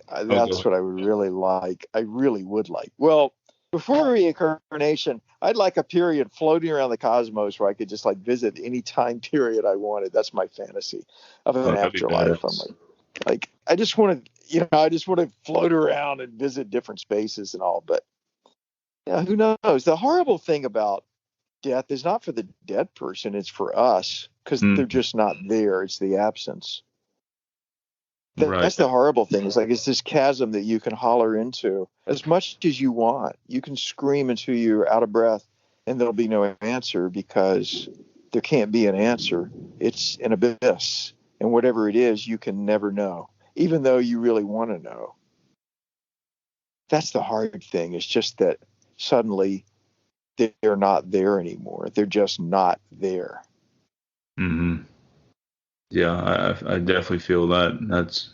Oh, that's go. what I would really like. I really would like. Well, before reincarnation, I'd like a period floating around the cosmos where I could just like visit any time period I wanted. That's my fantasy of an Oh, that'd be afterlife. I'm badass. like I just want to, I just want to float around and visit different spaces and all. But yeah, who knows? The horrible thing about death is not for the dead person; it's for us because they're Mm, just not there. It's the absence. right. That's the horrible thing. It's like it's this chasm that you can holler into as much as you want. You can scream until you're out of breath, and there'll be no answer because there can't be an answer. It's an abyss, and whatever it is, you can never know, even though you really want to know. That's the hard thing. It's just that suddenly they're not there anymore. They're just not there. Hmm. Yeah, I definitely feel that. That's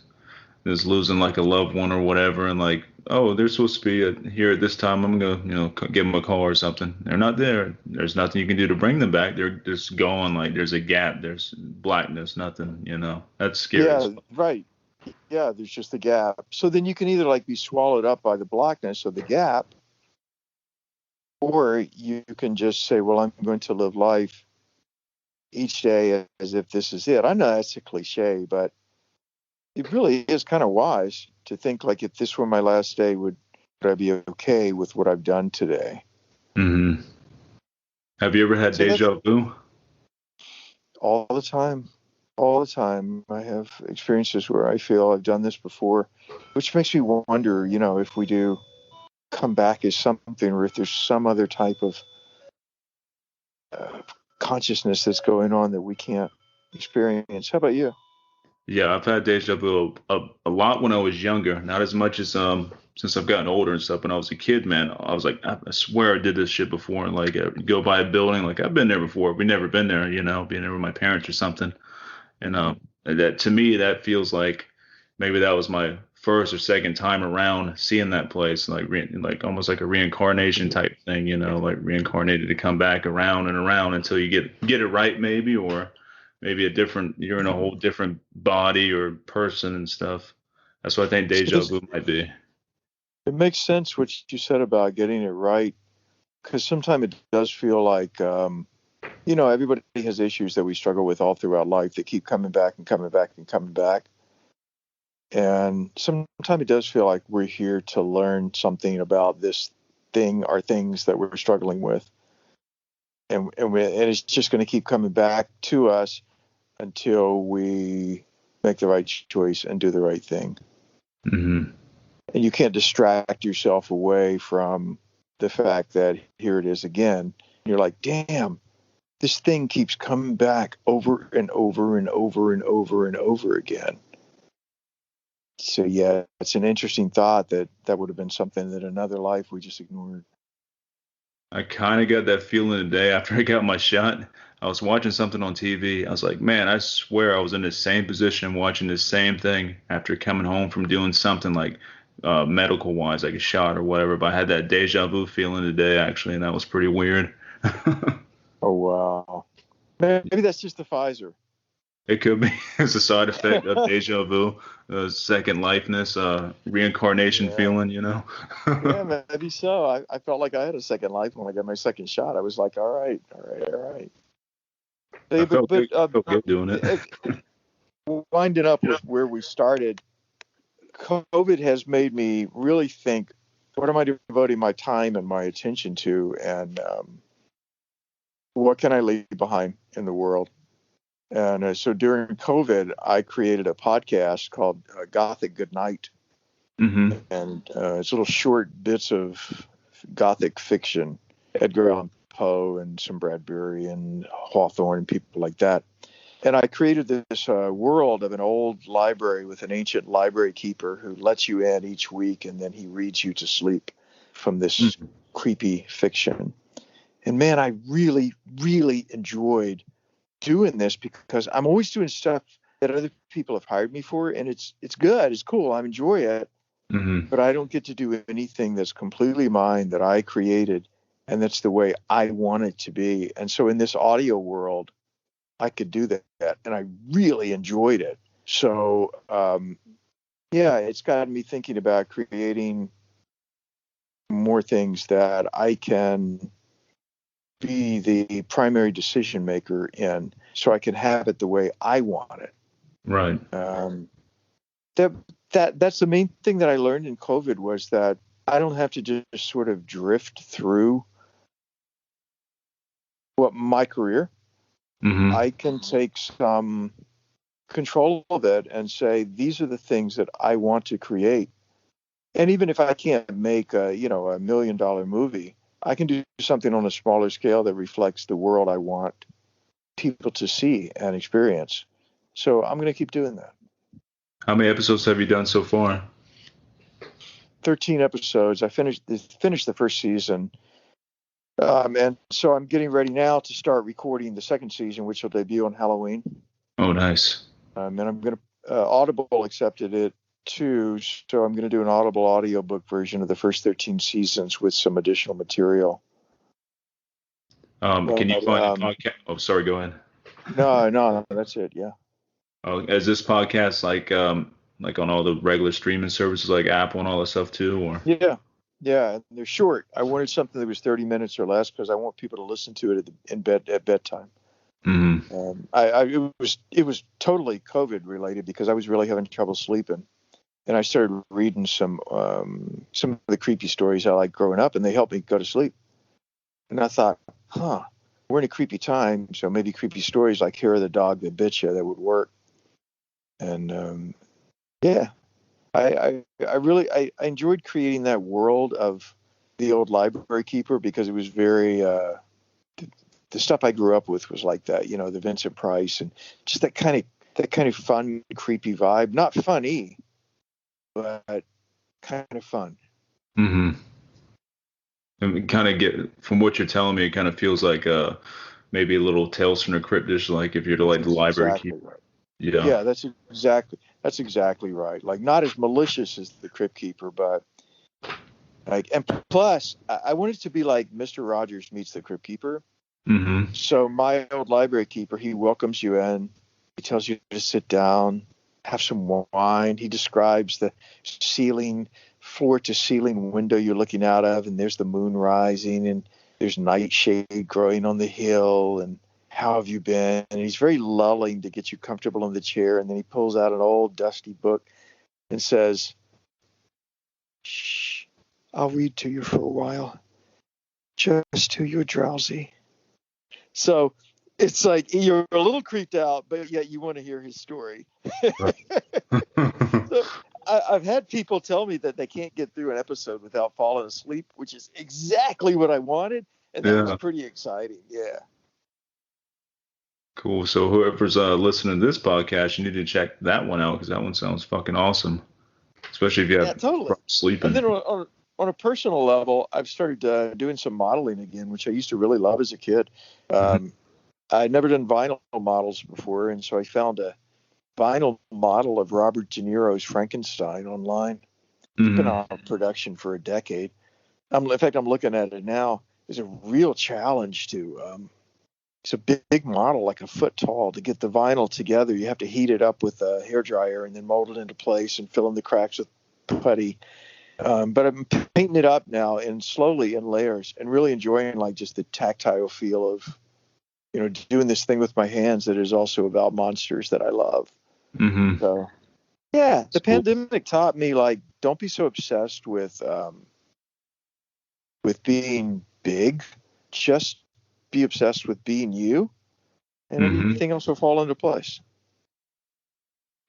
is losing like a loved one or whatever, and like, oh, they're supposed to be here at this time. I'm gonna, give them a call or something. They're not there. There's nothing you can do to bring them back. They're just gone. Like there's a gap. There's blackness. Nothing. That's scary as Yeah, fuck. right. Yeah, there's just a gap. So then you can either like be swallowed up by the blackness of the gap, or you can just say, well, I'm going to live life each day as if this is it. I know that's a cliche, but it really is kind of wise to think like if this were my last day, would I be okay with what I've done today? Hmm. Have you ever had So that's deja vu? all the time. All the time. I have experiences where I feel I've done this before, which makes me wonder, if we do come back as something or if there's some other type of uh, consciousness that's going on that we can't experience. How about you? Yeah, I've had deja vu a lot when I was younger. Not as much as since I've gotten older and stuff. When I was a kid, man, I was like, I swear I did this shit before. And like, go by a building, like I've been there before. We never been there, being there with my parents or something. And Mm-hmm. that to me, that feels like maybe that was my first or second time around seeing that place, like almost like a reincarnation type thing, like reincarnated to come back around and around until you get it right, maybe, or maybe you're in a whole different body or person and stuff. That's what I think So deja vu might be. it makes sense what you said about getting it right, because sometimes it does feel like, everybody has issues that we struggle with all throughout life that keep coming back and coming back and coming back. And sometimes it does feel like we're here to learn something about this thing or things that we're struggling with. And it's just going to keep coming back to us until we make the right choice and do the right thing. Hmm. And you can't distract yourself away from the fact that here it is again. You're like, damn, this thing keeps coming back over and over and over and over and over again. So yeah, it's an interesting thought that would have been something that another life we just ignored. I kind of got that feeling today after I got my shot. I was watching something on TV. I was like, man, I swear I was in the same position watching the same thing after coming home from doing something like medical wise, like a shot or whatever. But I had that deja vu feeling today, actually, and that was pretty weird. Oh, wow. Maybe that's just the Pfizer. It could be. It's a side effect of deja vu, second lifeness, reincarnation feeling, you know? Yeah, maybe so. I felt like I had a second life when I got my second shot. I was like, all right. I felt good doing it. Winding up with where we started, COVID has made me really think, what am I devoting my time and my attention to? And what can I leave behind in the world? And so during COVID, I created a podcast called Gothic Goodnight. Mm-hmm. And it's little short bits of Gothic fiction, Edgar Allan Poe and some Bradbury and Hawthorne and people like that. And I created this world of an old library with an ancient library keeper who lets you in each week, and then he reads you to sleep from this creepy fiction. And man, I really, really enjoyed doing this because I'm always doing stuff that other people have hired me for, and it's good, it's cool, I enjoy it, but I don't get to do anything that's completely mine, that I created, and that's the way I want it to be. And so in this audio world, I could do that, and I really enjoyed it. So yeah, it's gotten me thinking about creating more things that I can be the primary decision maker in, so I can have it the way I want it. Right. That's the main thing that I learned in COVID, was that I don't have to just sort of drift through what my career. I can take some control of it and say, these are the things that I want to create. And even if I can't make a $1 million movie, I can do something on a smaller scale that reflects the world I want people to see and experience. So I'm going to keep doing that. How many episodes have you done so far? 13 episodes. I finished the first season. And so I'm getting ready now to start recording the second season, which will debut on Halloween. Oh, nice. And I'm going to, Audible accepted it too. So I'm going to do an Audible audiobook version of the first 13 seasons with some additional material. Can you find the podcast? Oh, sorry, go ahead. No, that's it. Yeah. Oh, is this podcast like on all the regular streaming services like Apple and all that stuff too, or? Yeah, they're short. I wanted something that was 30 minutes or less because I want people to listen to it at bedtime. It was totally COVID related because I was really having trouble sleeping, and I started reading some of the creepy stories I like growing up, and they helped me go to sleep. And I thought, we're in a creepy time, so maybe creepy stories like Hair of the Dog That Bit You, that would work. And yeah. I enjoyed creating that world of the old library keeper because it was very the stuff I grew up with was like that, the Vincent Price and just that kind of fun, creepy vibe. Not funny, but kind of fun. Mm-hmm. And kind of get, from what you're telling me, it kind of feels like maybe a little Tales from the Crypt-ish, like if you're the library keeper. Right. Yeah, that's exactly right. Like, not as malicious as the Crypt Keeper, but like, and plus, I want it to be like Mr. Rogers meets the Crypt Keeper. So my old library keeper, he welcomes you in. He tells you to sit down, have some wine. He describes the floor to ceiling window you're looking out of, and there's the moon rising, and there's nightshade growing on the hill, and how have you been? And he's very lulling to get you comfortable in the chair. And then he pulls out an old dusty book and says, "Shh, I'll read to you for a while, just till you're drowsy." So it's like you're a little creeped out, but yet you want to hear his story. Right. So I've I've had people tell me that they can't get through an episode without falling asleep, which is exactly what I wanted, and that was Yeah. pretty exciting. Yeah. Cool. So whoever's listening to this podcast, you need to check that one out because that one sounds fucking awesome, especially if you Yeah, have totally. trouble And sleeping. then on a personal level, I've started doing some modeling again, which I used to really love as a kid. Mhm. I'd never done vinyl models before, and so I found a vinyl model of Robert De Niro's Frankenstein online. It's been Mhm. on production for a decade. In fact, I'm looking at it now. It's a real challenge to. It's a big model, like a foot tall. To get the vinyl together, you have to heat it up with a hair dryer and then mold it into place and fill in the cracks with putty. But I'm painting it up now and slowly in layers and really enjoying like just the tactile feel of, doing this thing with my hands that is also about monsters that I love. Mhm. So yeah, the It's cool. pandemic taught me like, don't be so obsessed with being big. Just be obsessed with being you, and Mhm. everything else will fall into place.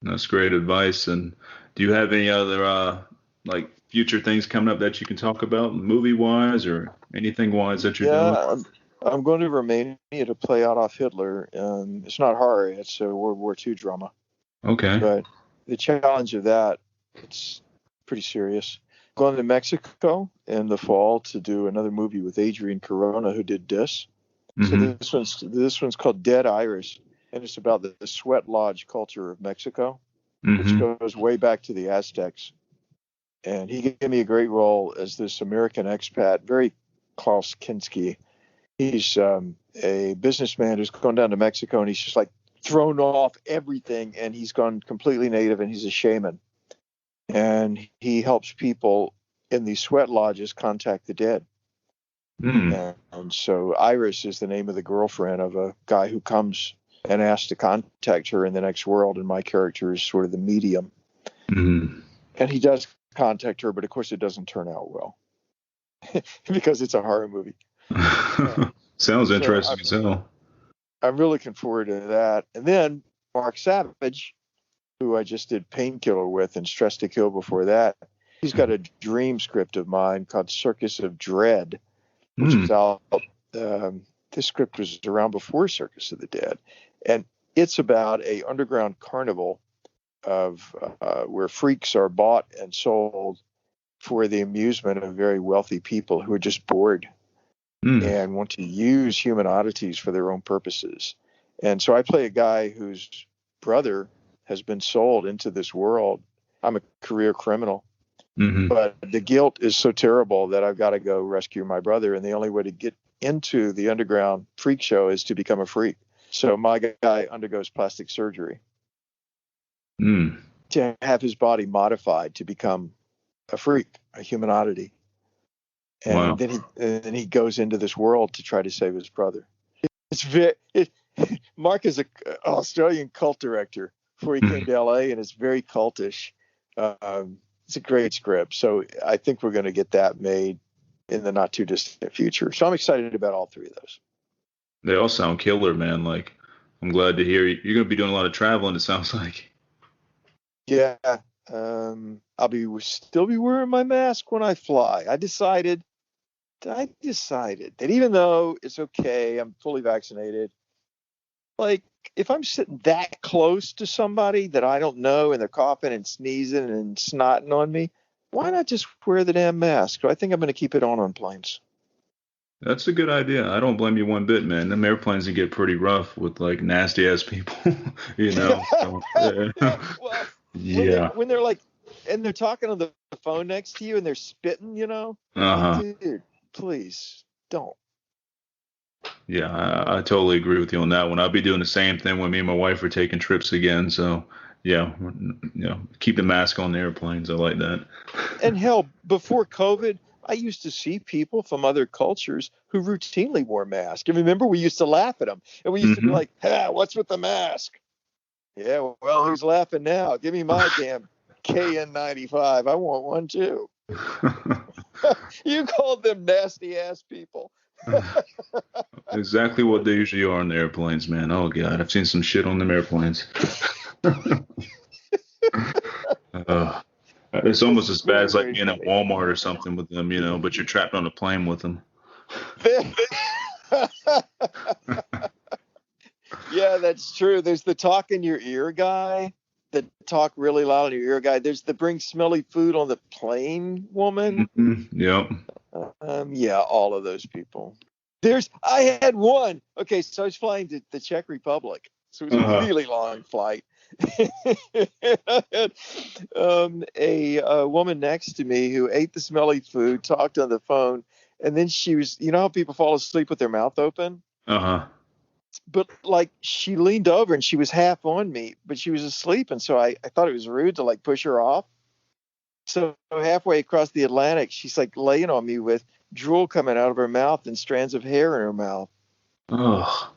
That's great advice. And do you have any other like future things coming up that you can talk about, movie wise or anything wise that you're doing? Yeah, I'm going to Romania to play Adolf Hitler. It's not horror; it's a World War II drama. Okay. But the challenge of that, it's pretty serious. Going to Mexico in the fall to do another movie with Adrian Corona, who did this. So Mhm. this one's called Dead Iris, and it's about the sweat lodge culture of Mexico, which Mhm. goes way back to the Aztecs. And he gave me a great role as this American expat, very Klaus Kinski. He's a businessman who's gone down to Mexico, and he's just like thrown off everything, and he's gone completely native, and he's a shaman, and he helps people in these sweat lodges contact the dead. Mm. And so Iris is the name of the girlfriend of a guy who comes and asks to contact her in the next world, and my character is sort of the medium. Mhm. And he does contact her, but of course it doesn't turn out well because it's a horror movie. Sounds So interesting as hell. I'm really looking forward to that. And then Mark Savage, who I just did Painkiller with and Stress to Kill before that, he's got a dream script of mine called Circus of Dread, which Mm. is out. This script was around before Circus of the Dead, and it's about a underground carnival of where freaks are bought and sold for the amusement of very wealthy people who are just bored Mm. and want to use human oddities for their own purposes. And so I play a guy whose brother has been sold into this world. I'm a career criminal, Mhm. but the guilt is so terrible that I've got to go rescue my brother. And the only way to get into the underground freak show is to become a freak. So my guy undergoes plastic surgery Mm. to have his body modified to become a freak, a human oddity. And Wow. then he goes into this world to try to save his brother. It's Mark is a Australian cult director before he came Mhm. to LA, and it's very cultish. It's a great script, so I think we're going to get that made in the not too distant future. So I'm excited about all three of those. They all sound killer, man. Like, I'm glad to hear you're gonna be doing a lot of traveling. It sounds like. Yeah, I'll still be wearing my mask when I fly. I decided that even though it's okay, I'm fully vaccinated. Like, if I'm sitting that close to somebody that I don't know and they're coughing and sneezing and snotting on me, why not just wear the damn mask? So I think I'm going to keep it on planes. That's a good idea. I don't blame you one bit, man. Them airplanes can get pretty rough with like nasty ass people, you know. So, yeah. Well, when they Yeah. when they're like, and they're talking on the phone next to you and they're spitting, like, Uh-huh. dude, please don't. Yeah, I totally agree with you on that one. I'll be doing the same thing when me and my wife are taking trips again. So, yeah, keep the mask on the airplanes. I like that. And hell, before COVID, I used to see people from other cultures who routinely wore masks. And remember, we used to laugh at them, and we used to be Hmm. like, what's with the mask? Yeah, well, who's laughing now? Give me my damn KN95. I want one too. You called them nasty ass people. Exactly what they usually are on the airplanes, man. Oh God, I've seen some shit on them airplanes. Uh, It's almost as bad Very, as like very being at funny. Walmart or something with them, but you're trapped on a plane with them. Yeah, that's true. There's the talk in your ear guy, the talk really loud in your ear guy. There's the bring smelly food on the plane woman. Yep. Yeah, all of those people. I had one. Okay, so I was flying to the Czech Republic. So it was a Uh-huh. really long flight. I had a woman next to me who ate the smelly food, talked on the phone, and then she was, you know how people fall asleep with their mouth open? Uh-huh. But like she leaned over and she was half on me, but she was asleep. And so I thought it was rude to like push her off. So halfway across the Atlantic, she's like laying on me with drool coming out of her mouth and strands of hair in her mouth. Oh.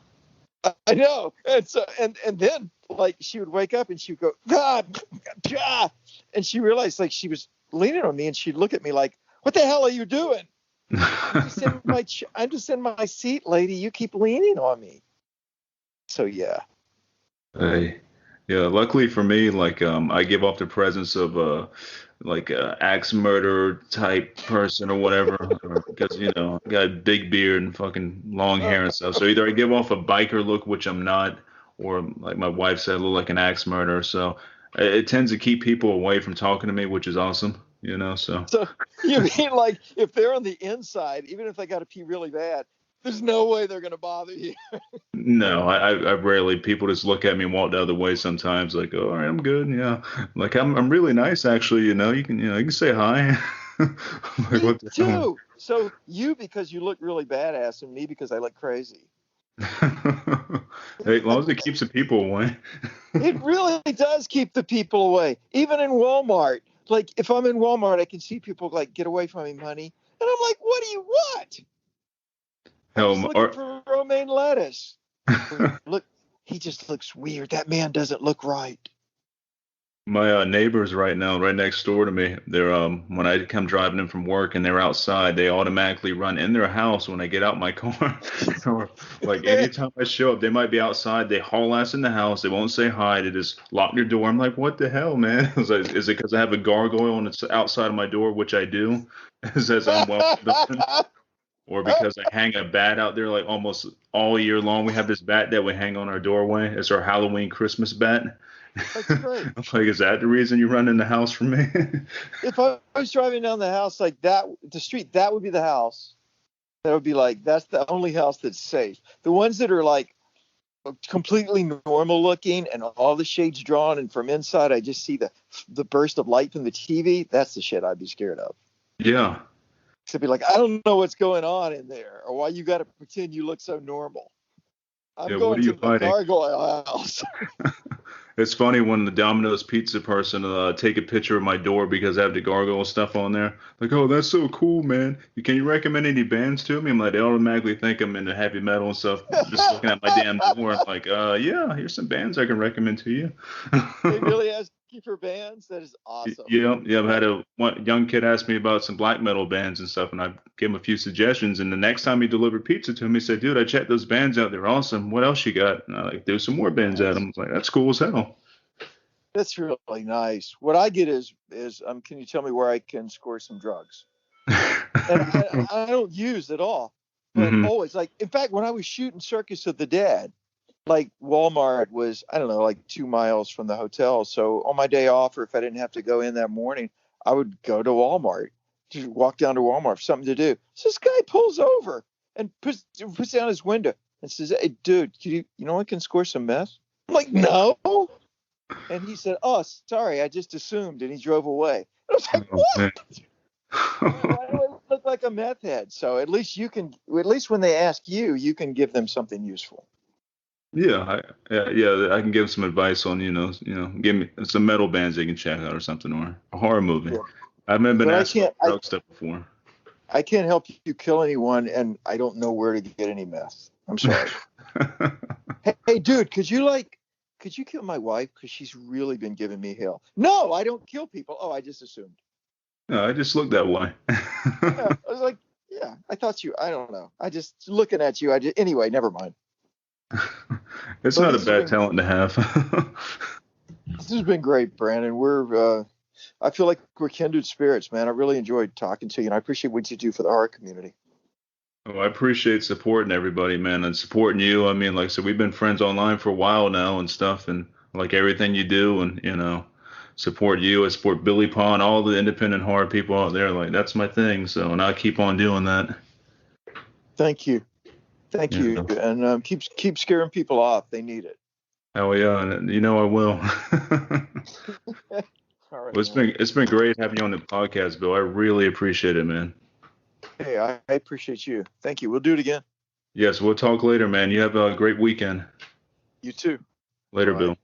I know. And then like she would wake up and she would go, ah, and she realized like she was leaning on me and she'd look at me like, what the hell are you doing? I'm just in my seat, lady. You keep leaning on me. So yeah. Hey. Yeah, luckily for me, like I give off the presence of like a axe murderer type person or whatever, because I got a big beard and fucking long hair and stuff. So either I give off a biker look, which I'm not, or like my wife said, I look like an axe murderer. So it tends to keep people away from talking to me, which is awesome, So So you mean like if they're on the inside, even if they got to pee really bad, there's no way they're going to bother you. no, I rarely people just look at me and walk the other way sometimes, like, oh, all right, I'm good, yeah. Like I'm really nice actually, you can say hi. Like Me what the hell? too. So you because you look really badass, and me because I look crazy. Hey, as long as it keeps the people away. It really does keep the people away. Even in Walmart, like if I'm in Walmart, I can see people like get away from me, honey, and I'm like, what do you want? I'm just Hell, looking for romaine lettuce. Look, he just looks weird. That man doesn't look right. my neighbors right now, right next door to me, they're when I come driving in from work and they're outside, they automatically run in their house when I get out my car. Or like anytime I show up, they might be outside, they haul ass in the house, they won't say hi, they just lock their door. I'm like, what the hell, man? I was like, is it because I have a gargoyle on the outside of my door, which I do? It says I'm welcome. Or because I hang a bat out there like almost all year long. We have this bat that we hang on our doorway. It's our Halloween Christmas bat. That's great. I'm like, is that the reason you run in the house from me? If I was driving down the house like that, the street, that would be the house. That would be like, that's the only house that's safe. The ones that are like completely normal looking and all the shades drawn, and from inside, I just see the burst of light from the TV. That's the shit I'd be scared of. Yeah. To be like, I don't know what's going on in there or why you got to pretend you look so normal. I'm Yeah. What going are to you the hiding? gargoyle house. It's funny when the Domino's pizza person take a picture of my door because I have the gargoyle stuff on there. Like, oh, that's so cool, man. Can you recommend any bands to me? I'm like, they automatically think I'm into heavy metal and stuff. Just looking at my damn door, I'm like, yeah, here's some bands I can recommend to you. They really ask you for bands? That is awesome. Yeah. I've had one young kid ask me about some black metal bands and stuff, and I gave him a few suggestions. And the next time he delivered pizza to me, he said, "Dude, I checked those bands out. They're awesome. What else you got?" And I like, "There's some more bands at them." I was like, "That's cool as hell." That's really nice. What I get is can you tell me where I can score some drugs? And I don't use at all, but Hmm. always like, in fact, when I was shooting Circus of the Dead, like Walmart was, I don't know, like 2 miles from the hotel. So on my day off, or if I didn't have to go in that morning, I would go to Walmart, just walk down to Walmart for something to do. So this guy pulls over and puts down his window and says, "Hey, dude, I can score some meth?" I'm like, "No." And he said, "Oh, sorry, I just assumed." And he drove away. And I was like, Oh, man. "What? Why do I look like a meth head?" So at least when they ask you, you can give them something useful. Yeah, I can give some advice on, give me some metal bands they can check out or something, or a horror movie. Yeah. I haven't been But asked about drug stuff before. I can't help you kill anyone, and I don't know where to get any meth. I'm sorry. Hey, dude, could you kill my wife? Because she's really been giving me hell. No, I don't kill people. Oh, I just assumed. No, I just look that way. Yeah, I was like, yeah, I don't know. I just looking at you. Anyway, never mind. It's But not a bad talent to have. this has been great, Brandon. We're I feel like we're kindred spirits, man. I really enjoyed talking to you, and I appreciate what you do for the horror community. Oh, I appreciate supporting everybody, man, and supporting you. I mean, like I said, we've been friends online for a while now and stuff, and like everything you do, and support you. I support Billy Pond, all the independent horror people out there. Like that's my thing. So, and I keep on doing that. Thank you, thank You you, know. and keep scaring people off. They need it. Oh yeah, and I will. All right, Well, man. it's been great having you on the podcast, Bill. I really appreciate it, man. Hey, I appreciate you. Thank you. We'll do it again. Yes, we'll talk later, man. You have a great weekend. You too. Later, Bye. Bill.